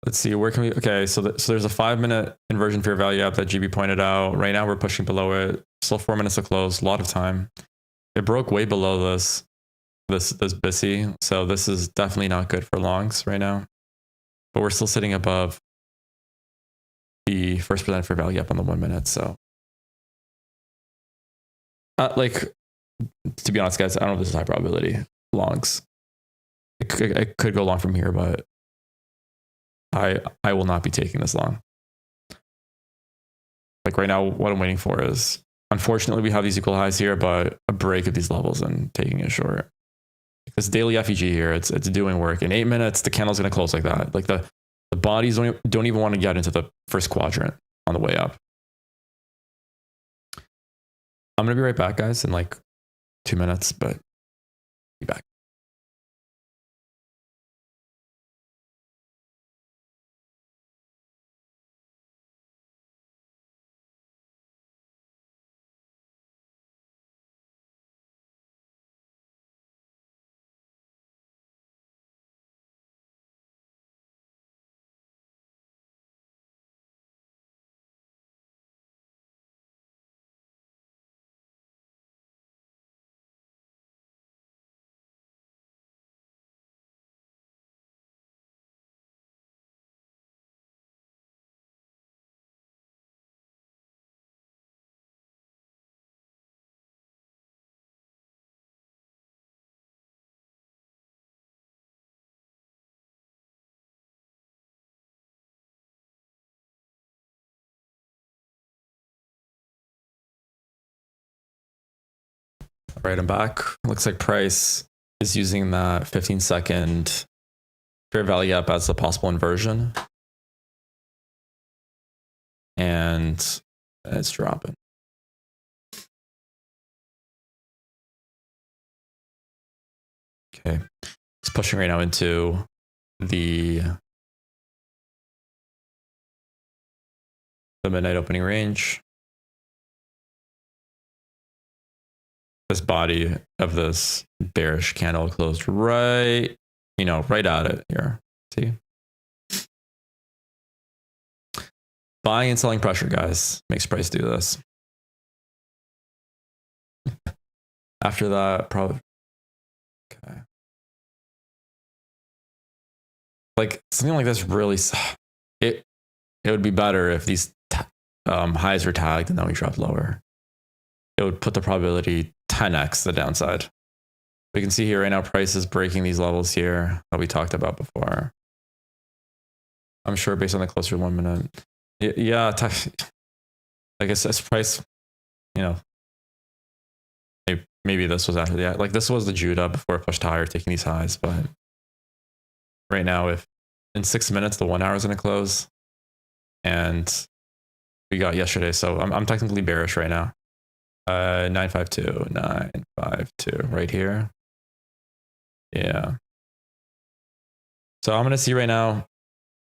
Let's see, where can we, okay, so there's a 5-minute inversion fair value gap that GB pointed out. Right now we're pushing below it. Still 4 minutes to close, a lot of time. It broke way below this. this BISI. So this is definitely not good for longs right now. But we're still sitting above the first percent for value gap on the 1 minute. So like, to be honest, guys, I don't know if this is high probability longs. It could go long from here, but I will not be taking this long. Like right now, what I'm waiting for is, unfortunately, we have these equal highs here, but a break of these levels and taking it short. This daily FEG here, it's doing work. In 8 minutes, the candle's going to close like that. Like the bodies don't even want to get into the first quadrant on the way up. I'm going to be right back, guys, in like 2 minutes, but be back. All right, I'm back. Looks like price is using that 15-second fair value gap as a possible inversion. And it's dropping. Okay, it's pushing right now into the midnight opening range. This body of this bearish candle closed right, right at it here. See? Buying and selling pressure, guys, makes price do this. After that, probably, okay. Like something like this really, it would be better if these highs were tagged and then we dropped lower. It would put the probability 10x the downside. We can see here right now, price is breaking these levels here that we talked about before. I'm sure based on the closer 1 minute. Yeah, I guess this price, maybe this was after the, like this was the Judah before it pushed higher, taking these highs. But right now, if in 6 minutes, the 1 hour is going to close, and we got yesterday. So I'm technically bearish right now. 952 right here. Yeah. So I'm going to see right now,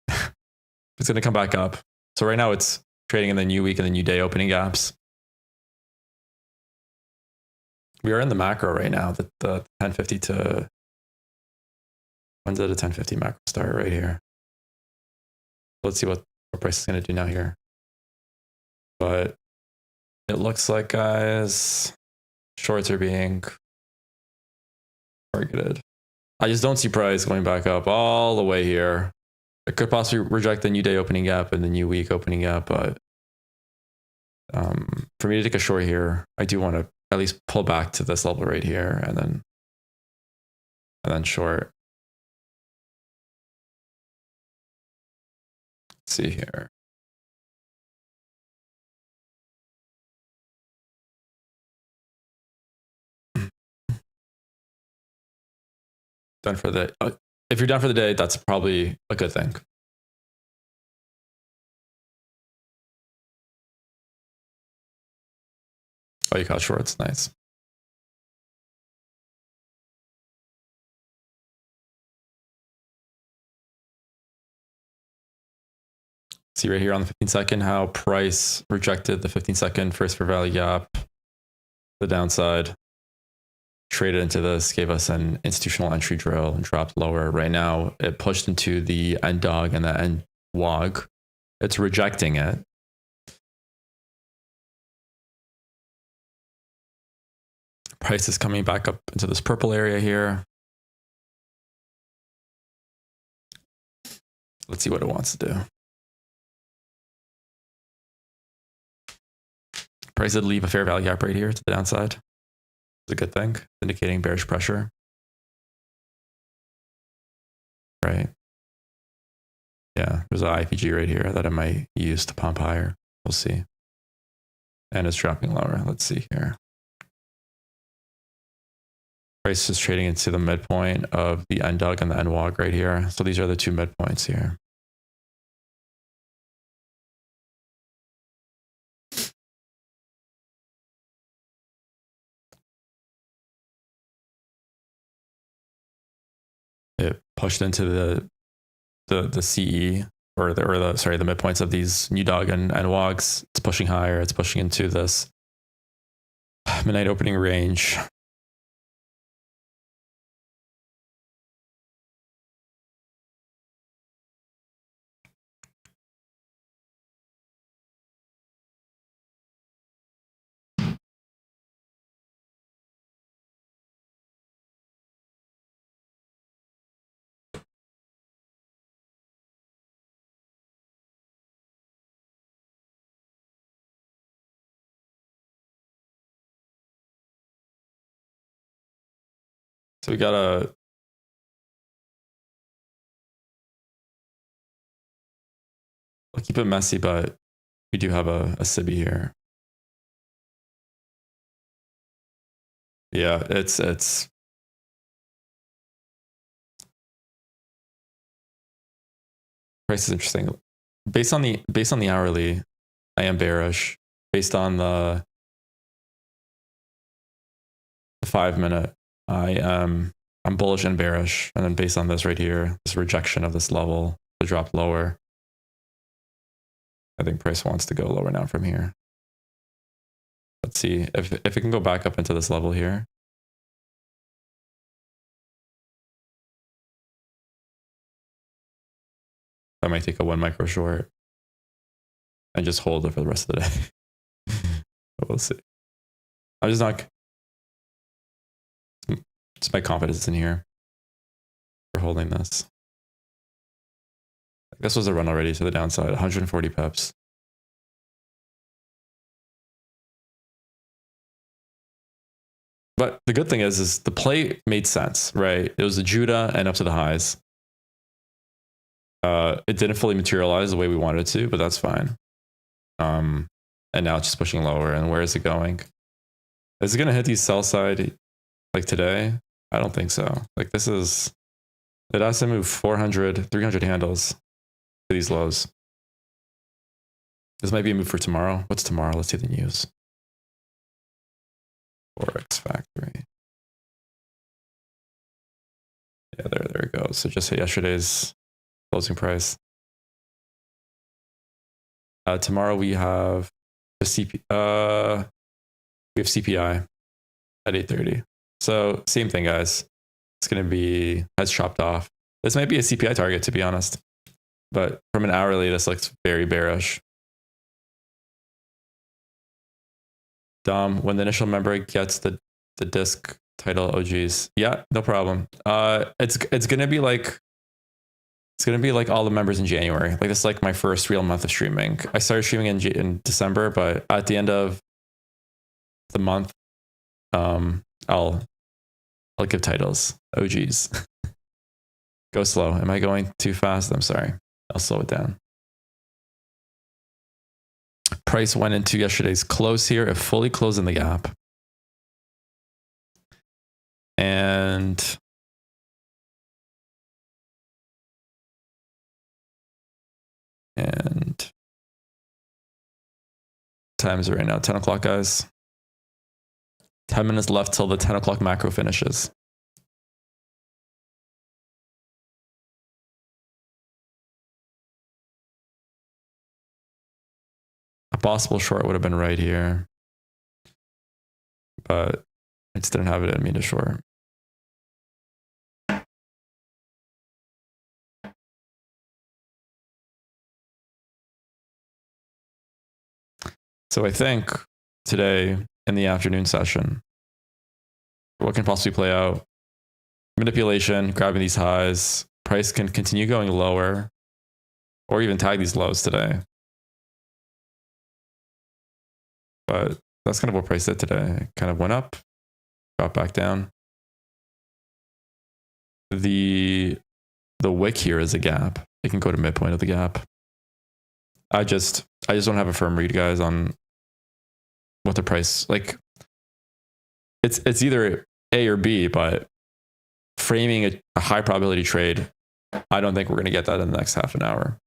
it's going to come back up. So right now it's trading in the new week and the new day opening gaps. We are in the macro right now, the 1050 to, when's it a 1050 macro start right here? Let's see what price is going to do now here. But it looks like, guys, shorts are being targeted. I just don't see price going back up all the way here. It could possibly reject the new day opening gap and the new week opening gap, but for me to take a short here, I do want to at least pull back to this level right here and then short. Let's see here. Done for the if you're done for the day, that's probably a good thing. Oh, you caught shorts, nice. See right here on the 15-second how price rejected the 15-second first for value gap, the downside, traded into this, gave us an institutional entry drill and dropped lower. Right now, it pushed into the end dog and the end wog. It's rejecting it. Price is coming back up into this purple area here. Let's see what it wants to do. Price did leave a fair value gap right here to the downside. It's a good thing, indicating bearish pressure. Right. Yeah, there's an IPG right here that I might use to pump higher. We'll see. And it's dropping lower. Let's see here. Price is trading into the midpoint of the NDUG and the NWOG right here. So these are the two midpoints here. It pushed into the CE or the midpoints of these NUDOG and NWOGs. It's pushing higher. It's pushing into this midnight opening range. So we got a I'll keep it messy, but we do have a SIBI here. Yeah, it's price is interesting. Based on the hourly, I am bearish. Based on the 5-minute, I'm bullish and bearish. And then based on this right here, this rejection of this level, the drop lower, I think price wants to go lower now from here. Let's see if it can go back up into this level here. I might take a 1 micro short and just hold it for the rest of the day. But we'll see. I'm just not. It's my confidence in here for holding this. This was a run already to the downside, 140 pips. But the good thing is the play made sense, right? It was the Judah and up to the highs. It didn't fully materialize the way we wanted it to, but that's fine. And now it's just pushing lower. And where is it going? Is it going to hit these sell side like today? I don't think so. Like it has to move 400, 300 handles to these lows. This might be a move for tomorrow. What's tomorrow? Let's see the news. Forex Factory. Yeah, there it goes. So just hit yesterday's closing price. Tomorrow we have CPI at 8:30. So same thing, guys. It's going to be heads chopped off. This might be a CPI target, to be honest. But from an hourly, this looks very bearish. Dom, when the initial member gets the disc title, oh geez. Yeah, no problem. It's gonna be like all the members in January. Like this is like my first real month of streaming. I started streaming in December, but at the end of the month, I'll give titles. Oh geez. Go slow. Am I going too fast? I'm sorry. I'll slow it down. Price went into yesterday's close here. It fully closed in the gap. And time is it right now? 10 o'clock, guys. 10 minutes left till the 10 o'clock macro finishes. A possible short would have been right here, but I just didn't have it in me to short. So I think today in the afternoon session, what can possibly play out? Manipulation, grabbing these highs. Price can continue going lower or even tag these lows today. But that's kind of what price did today. It kind of went up, dropped back down. The wick here is a gap. It can go to midpoint of the gap. I just don't have a firm read, guys, on what the price, like it's either A or B, but framing a high probability trade, I don't think we're going to get that in the next half an hour.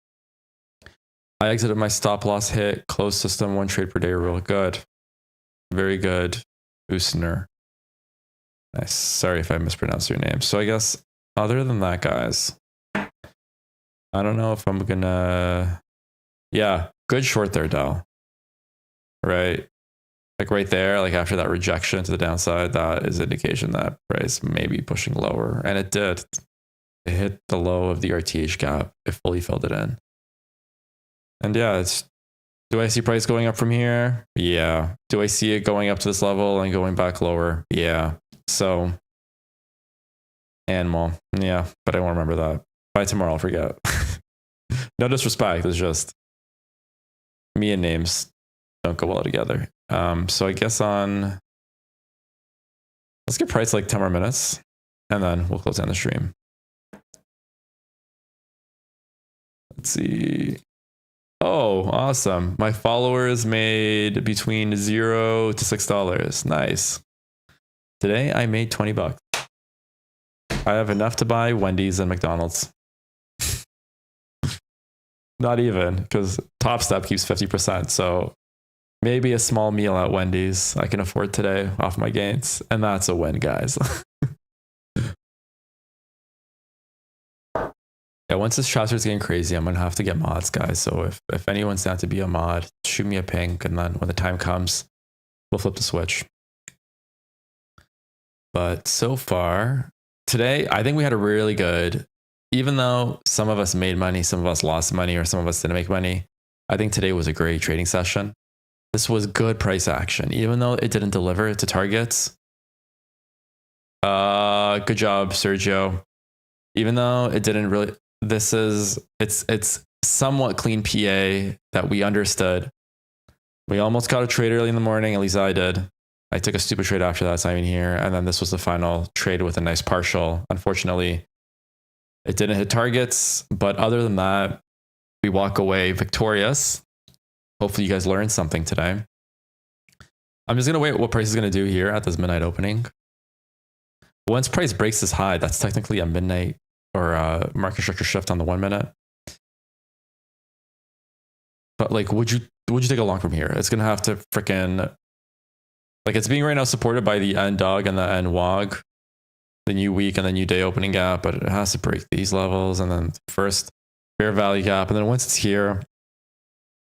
I exited my stop loss hit, closed system, 1 trade per day rule. Good. Very good. Usner. Nice. Sorry if I mispronounced your name. So I guess other than that, guys, I don't know if I'm going to, yeah, good short there, Dow. Right? Like right there, like after that rejection to the downside, that is indication that price may be pushing lower. And it did. It hit the low of the RTH gap. It fully filled it in. And yeah, do I see price going up from here? Yeah. Do I see it going up to this level and going back lower? Yeah. So, and more. Yeah, but I won't remember that. By tomorrow, I'll forget. No disrespect. It's just me and names don't go well together. So I guess let's get price like 10 more minutes and then we'll close down the stream. Let's see. Oh, awesome. My followers made between $0 to $6. Nice. Today I made 20 bucks. I have enough to buy Wendy's and McDonald's. Not even, because Top Step keeps 50%. So maybe a small meal at Wendy's I can afford today off my gains. And that's a win, guys. Yeah, once this chat starts getting crazy, I'm going to have to get mods, guys. So if anyone's down to be a mod, shoot me a ping. And then when the time comes, we'll flip the switch. But so far, today, I think we had a really good, even though some of us made money, some of us lost money, or some of us didn't make money, I think today was a great trading session. This was good price action, even though it didn't deliver to targets. Good job, Sergio. Even though it didn't really... It's somewhat clean PA that we understood. We almost caught a trade early in the morning, at least I did. I took a stupid trade after that, so I'm in here. And then this was the final trade with a nice partial. Unfortunately, it didn't hit targets. But other than that, we walk away victorious. Hopefully you guys learned something today. I'm just going to wait what price is going to do here at this midnight opening. Once price breaks this high, that's technically a midnight or a market structure shift on the 1 minute. But like, would you take a long from here? It's going to have to freaking, like, it's being right now supported by the N dog and the N wog, the new week and the new day opening gap, but it has to break these levels. And then first fair value gap. And then once it's here,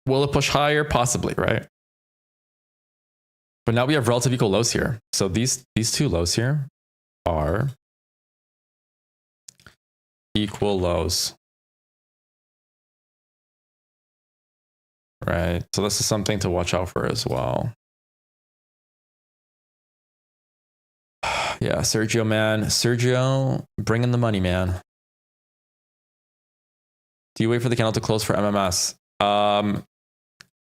will it push higher? Possibly, right? But now we have relative equal lows here. So these two lows here are equal lows. Right. So this is something to watch out for as well. Yeah, Sergio, man. Sergio, bring in the money, man. Do you wait for the candle to close for MMS?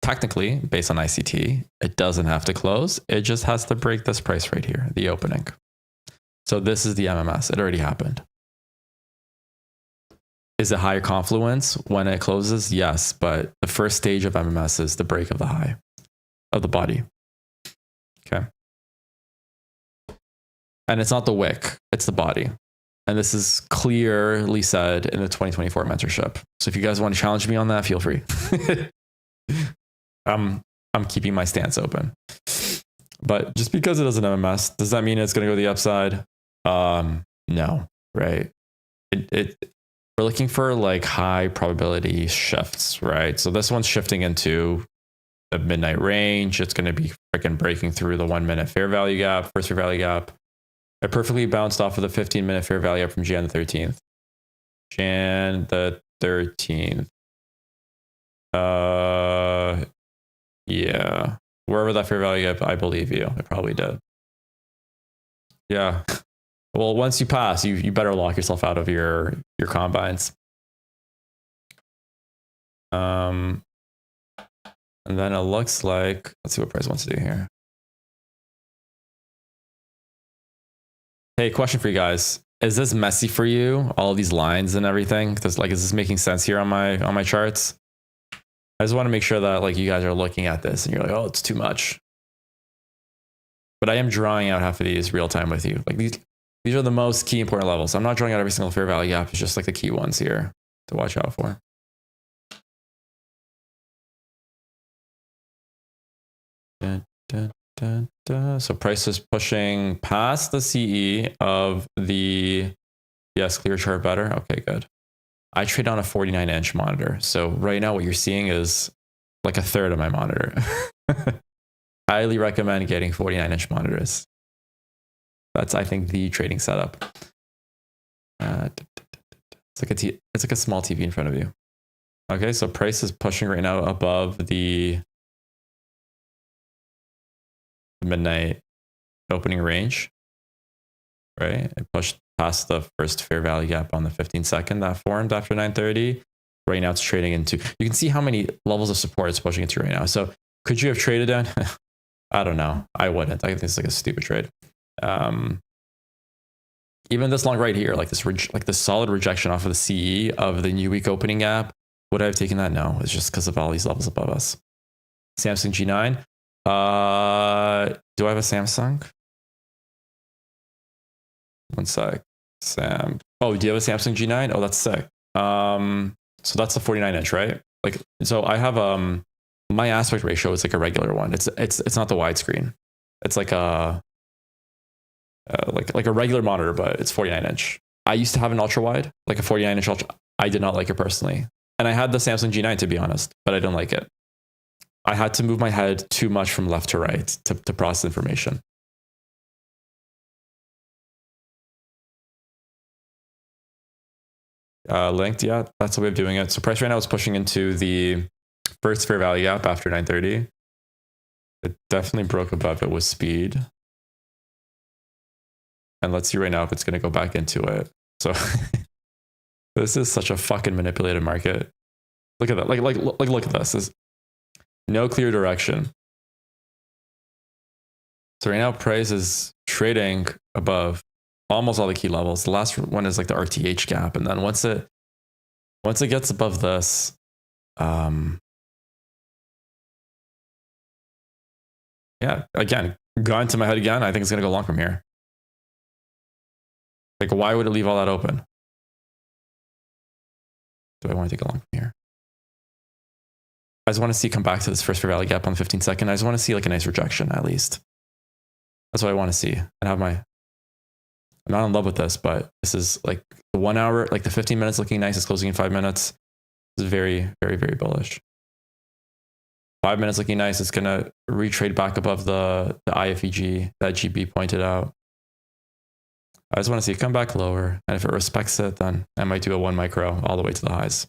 Technically, based on ICT, it doesn't have to close. It just has to break this price right here, the opening. So this is the MMS. It already happened. Is it higher confluence when it closes? Yes, but the first stage of MMS is the break of the high of the body. Okay. And it's not the wick, it's the body. And this is clearly said in the 2024 mentorship. So if you guys want to challenge me on that, feel free. I'm keeping my stance open. But just because it does an MMS, does that mean it's going to go to the upside? No, right? We're looking for like high probability shifts, right? So this one's shifting into the midnight range. It's going to be freaking breaking through the 1 minute fair value gap, first fair value gap. It perfectly bounced off of the 15-minute fair value gap from Jan the 13th. Jan the 13th. Yeah. Wherever that fair value gap, I believe you. It probably did. Yeah. Well, once you pass, you better lock yourself out of your combines. And then it looks like, let's see what price wants to do here. Hey, question for you guys. Is this messy for you? All these lines and everything? Is this making sense here on my charts? I just want to make sure that like you guys are looking at this and you're like, oh, it's too much. But I am drawing out half of these real time with you. Like these are the most key important levels. I'm not drawing out every single fair value gap. It's just like the key ones here to watch out for. Dun, dun, dun, dun. So price is pushing past the CE of the, yes, clear chart better. Okay, good. I trade on a 49-inch monitor. So right now what you're seeing is like a third of my monitor. Highly recommend getting 49-inch monitors. That's, I think, the trading setup. It's like a small TV in front of you. Okay, so price is pushing right now above the midnight opening range, right? It pushed past the first fair value gap on the 15-second that formed after 9:30. Right now it's trading into, you can see how many levels of support it's pushing into right now. So could you have traded in? I don't know. I wouldn't. I think it's like a stupid trade. Even this long right here, like this solid rejection off of the CE of the new week opening gap, would I have taken that? No, it's just because of all these levels above us. Samsung G9. Do I have a Samsung? One sec. Oh, do you have a Samsung G9? Oh, that's sick. So that's the 49-inch, right? Like, so I have my aspect ratio is like a regular one. It's not the widescreen. It's like a like a regular monitor, but it's 49-inch. I used to have an ultra wide, like a 49-inch ultra. I did not like it personally, and I had the Samsung G9 to be honest, but I didn't like it. I had to move my head too much from left to right to process information. Linked, yeah, that's the way of doing it. So price right now is pushing into the first fair value gap after 9:30. It definitely broke above it with speed. And let's see right now if it's going to go back into it. So this is such a fucking manipulated market. Look at that. Like look at this. There's no clear direction. So right now price is trading above almost all the key levels. The last one is like the RTH gap. And then once it gets above this, yeah, again, got into my head again. I think it's going to go long from here. Like, why would it leave all that open? Do I want to take a long from here? I just want to see come back to this first fair value gap on the 15-second. I just want to see like a nice rejection at least. That's what I want to see. And have I'm not in love with this, but this is like the 1 hour, like the 15 minutes looking nice. It's closing in 5 minutes. This is very, very, very bullish. 5 minutes looking nice. It's going to retrade back above the IFEG that GB pointed out. I just want to see it come back lower. And if it respects it, then I might do a 1 micro all the way to the highs.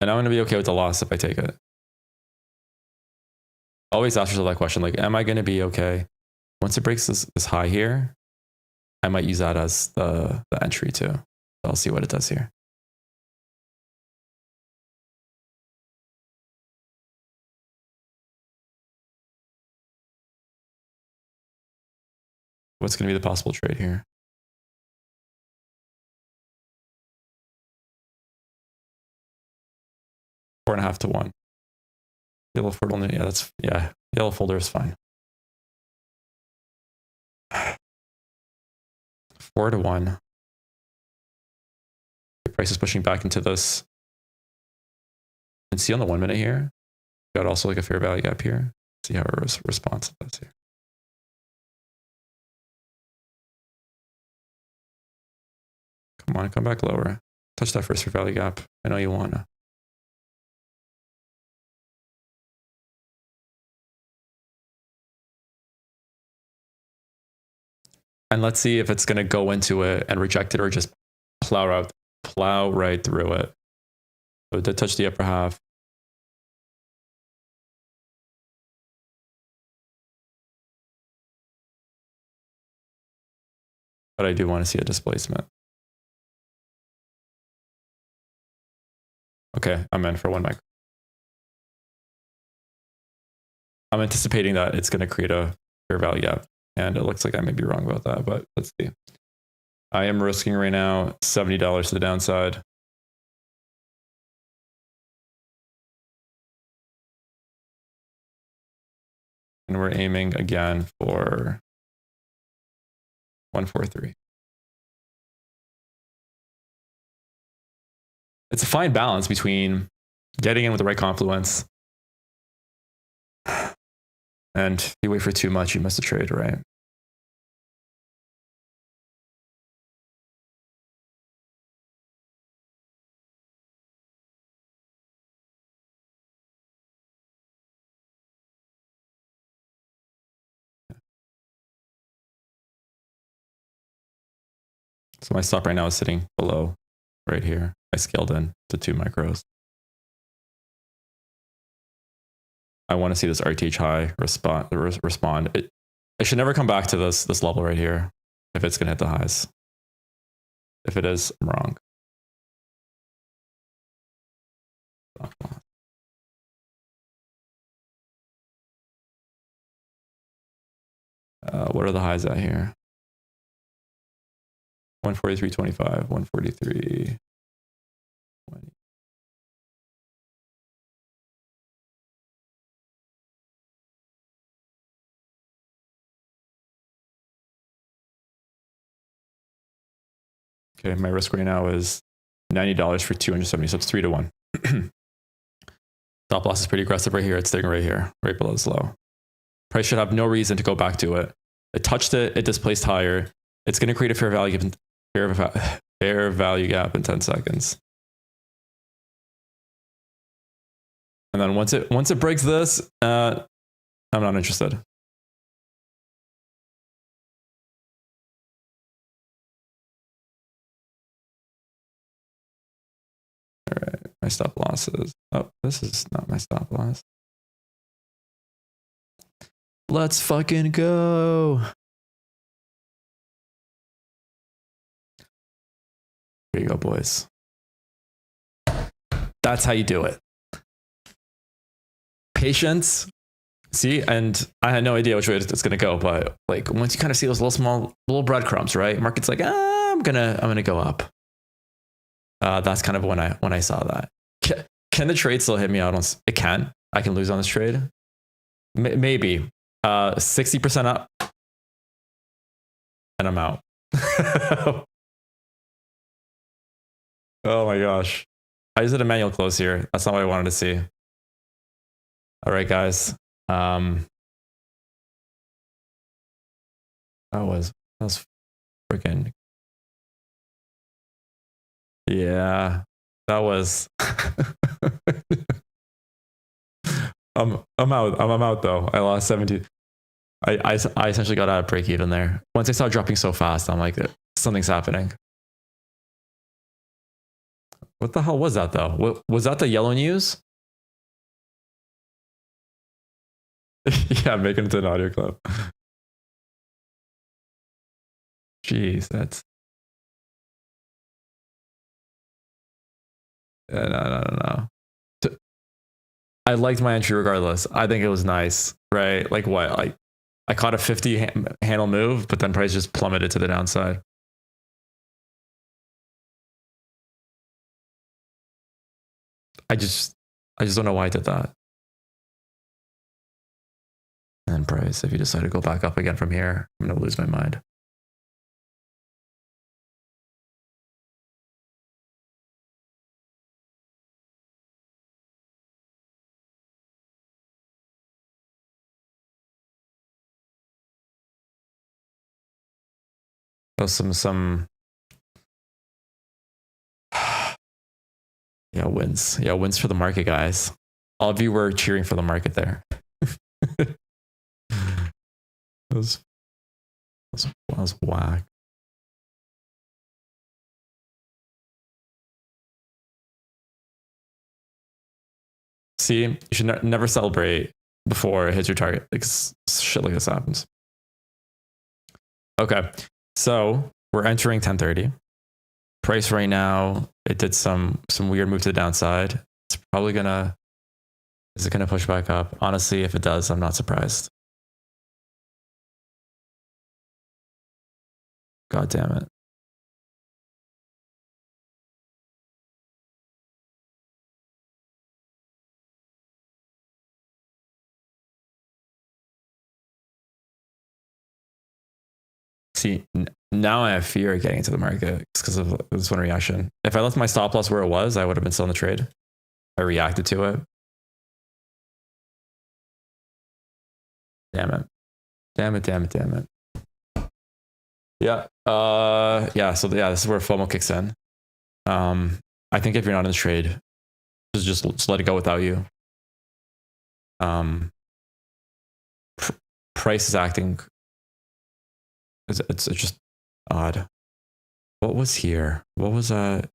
And I'm going to be okay with the loss if I take it. Always ask yourself that question. Like, am I going to be okay? Once it breaks this high here, I might use that as the entry too. So I'll see what it does here. What's going to be the possible trade here? Four and a half to 1. Yellow folder, yeah, yellow folder is fine. 4 to 1. The price is pushing back into this. And see on the 1 minute here, got also like a fair value gap here. See how it responds to this here. Come on, come back lower. Touch that first fair value gap. I know you want to. And let's see if it's going to go into it and reject it or just plow right through it. So it did touch the upper half. but I do want to see a displacement. Okay, I'm in for 1 micro. I'm anticipating that it's going to create a fair value gap, and it looks like I may be wrong about that, but let's see. I am risking right now $70 to the downside. And we're aiming again for 143. It's a fine balance between getting in with the right confluence and if you wait for too much, you miss the trade, right? So my stop right now is sitting below right here. I scaled in to 2 micros. I want to see this RTH high respond. It should never come back to this level right here if it's going to hit the highs. If it is, I'm wrong. What are the highs at here? 143.25, 143. Okay, my risk right now is $90 for 270, so it's 3 to 1. Stop loss is pretty aggressive right here. It's sitting right here, right below this low. Price should have no reason to go back to it. It touched it, it displaced higher. It's going to create a fair value gap in 10 seconds. And then once it breaks this, I'm not interested. All right, my stop losses. Oh, this is not my stop loss. Let's fucking go. Here you go, boys. That's how you do it. Patience. See, and I had no idea which way it's gonna go, but like once you kind of see those little breadcrumbs, right? Market's like, I'm gonna go up. That's kind of when I saw that. Can the trade still hit me out on? It can. I can lose on this trade. Maybe 60% up, and I'm out. Oh my gosh. I just did a manual close here. That's not what I wanted to see. All right, guys. That was freaking. Yeah, that was. I'm out. I'm out though. I lost 17. I essentially got out of break even there. Once I started dropping so fast, I'm like, something's happening. What the hell was that though? Was that the yellow news? Yeah, making it to an audio clip. Jeez, that's. No. I liked my entry regardless. I think it was nice, right? Like what? Like I caught a 50 handle move, but then price just plummeted to the downside. I just don't know why I did that. And then price, if you decide to go back up again from here, I'm going to lose my mind. So some yeah, wins. Yeah, wins for the market, guys. All of you were cheering for the market there. That was whack. See, you should never celebrate before it hits your target. Like shit like this happens. Okay, so we're entering 1030. Price right now, it did some weird move to the downside. It's probably gonna, is it gonna push back up? Honestly, if it does, I'm not surprised. God damn it. See, now I have fear of getting into the market because of this one reaction. If I left my stop loss where it was, I would have been still in the trade. I reacted to it. Damn it. Damn it, damn it, damn it. Yeah. Yeah, so yeah, this is where FOMO kicks in. I think if you're not in the trade, just let it go without you. Price is acting, it's just odd. What was here? What was at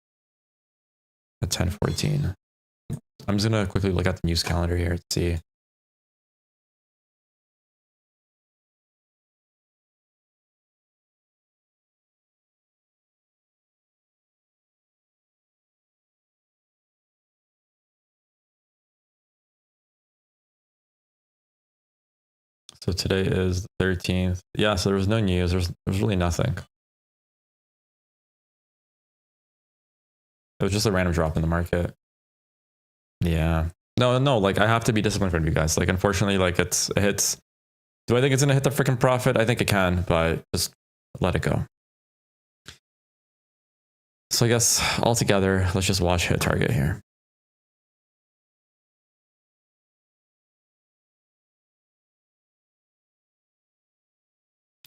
10:14? I'm just gonna quickly look at the news calendar here to see. So today is the 13th. Yeah, so there was no news. There's really nothing. It was just a random drop in the market. Yeah. No, like I have to be disciplined for you guys. Like, unfortunately, like it hits. Do I think it's gonna hit the freaking profit? I think it can, but just let it go. So I guess altogether, let's just watch hit target here.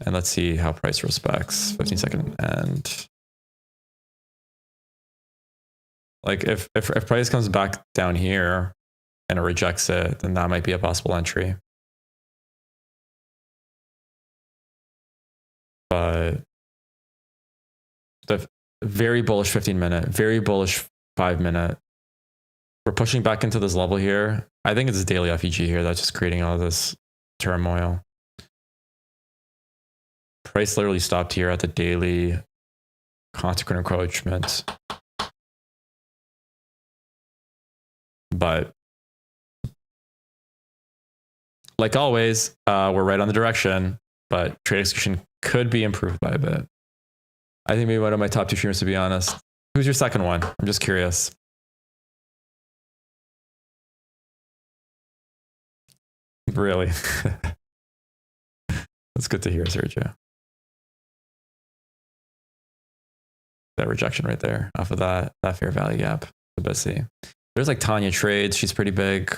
And let's see how price respects 15-second. And like if price comes back down here and it rejects it, then that might be a possible entry. But the very bullish 15-minute, very bullish 5-minute. We're pushing back into this level here. I think it's daily FEG here that's just creating all this turmoil. Price literally stopped here at the daily consequent encroachment. But like always, we're right on the direction, but trade execution could be improved by a bit. I think maybe one of my top 2 streamers, to be honest. Who's your second one? I'm just curious. Really? That's good to hear, Sergio. That rejection right there off of that fair value gap. The best see. There's like Tanya Trades. She's pretty big.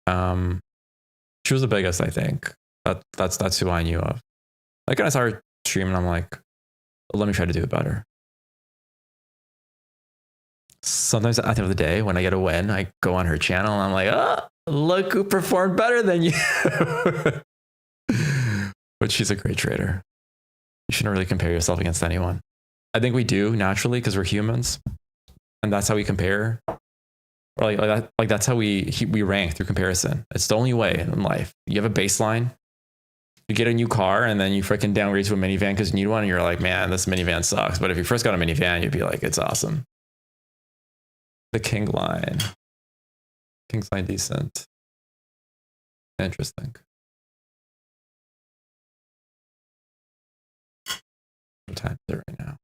She was the biggest, I think. That's who I knew of. Like when I saw her stream, and I'm like, let me try to do it better. Sometimes at the end of the day, when I get a win, I go on her channel and I'm like, oh, look who performed better than you. But she's a great trader. You shouldn't really compare yourself against anyone. I think we do naturally because we're humans, and that's how we compare. Or like that's how we rank through comparison. It's the only way in life. You have a baseline. You get a new car and then you freaking downgrade to a minivan because you need one, and you're like, man, this minivan sucks. But if you first got a minivan, you'd be like, it's awesome. The King line. King's line decent. Interesting. What time is it right now?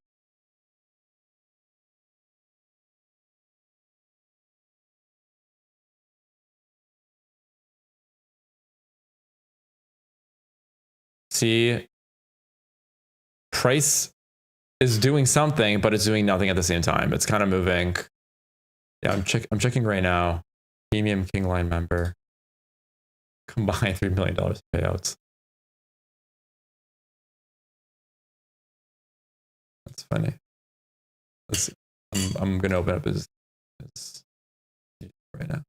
See, price is doing something, but it's doing nothing at the same time. It's kind of moving. Yeah, I'm checking right now. Premium King line member. Combined $3 million payouts. That's funny. Let's see. I'm gonna open up his right now.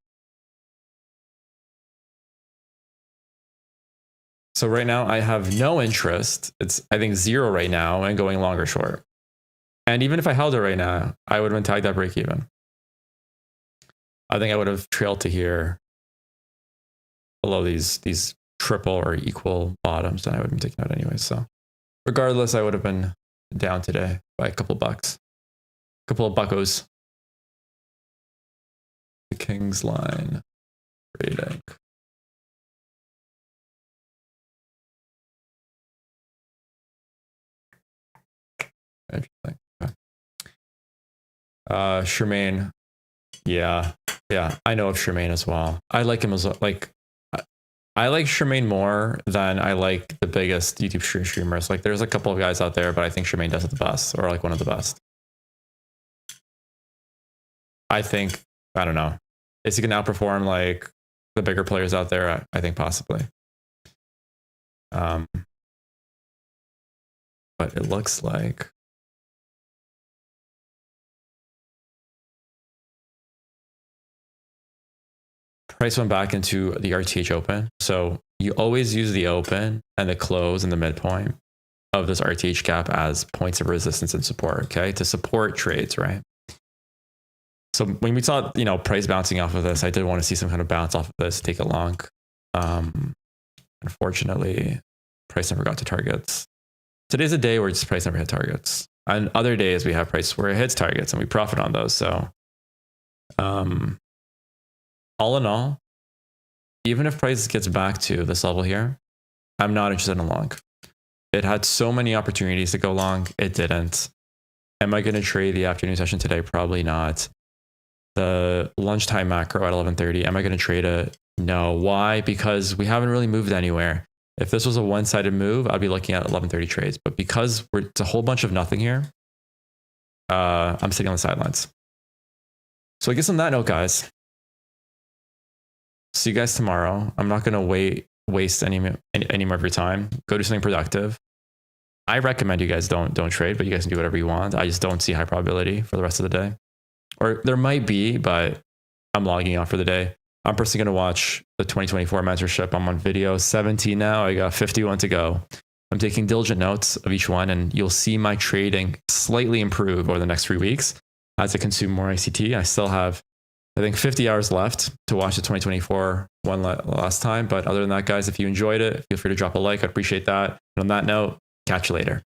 So right now I have no interest. It's I think 0 right now and going long or short. And even if I held it right now, I would have been tagged at break even. I think I would have trailed to here below these triple or equal bottoms, and I would have been taken out anyway. So regardless, I would have been down today by a couple bucks. A couple of buckos. The King's line trading. Interesting. Okay. Charmaine. Yeah. I know of Charmaine as well. I like him as like. I like Charmaine more than I like the biggest YouTube streamers. Like there's a couple of guys out there, but I think Charmaine does it the best, or like one of the best. I don't know. Is he gonna outperform like the bigger players out there? I think possibly. But it looks like price went back into the RTH open. So you always use the open and the close and the midpoint of this RTH gap as points of resistance and support, okay? To support trades, right? So when we saw, price bouncing off of this, I did want to see some kind of bounce off of this, take it long. Unfortunately, price never got to targets. Today's a day where it's price never hit targets. And other days we have price where it hits targets and we profit on those. So all in all, even if price gets back to this level here, I'm not interested in long. It had so many opportunities to go long. It didn't. Am I going to trade the afternoon session today? Probably not. The lunchtime macro at 11:30. Am I going to trade it? No. Why? Because we haven't really moved anywhere. If this was a one-sided move, I'd be looking at 11:30 trades. But because it's a whole bunch of nothing here, I'm sitting on the sidelines. So I guess on that note, guys, see you guys tomorrow. I'm not going to waste any more of your time. Go do something productive. I recommend you guys don't trade, but you guys can do whatever you want. I just don't see high probability for the rest of the day. Or there might be, but I'm logging off for the day. I'm personally going to watch the 2024 mentorship. I'm on video 17 now. I got 51 to go. I'm taking diligent notes of each one, and you'll see my trading slightly improve over the next 3 weeks as I consume more ICT. I still have, I think, 50 hours left to watch the 2024 one last time. But other than that, guys, if you enjoyed it, feel free to drop a like. I'd appreciate that. And on that note, catch you later.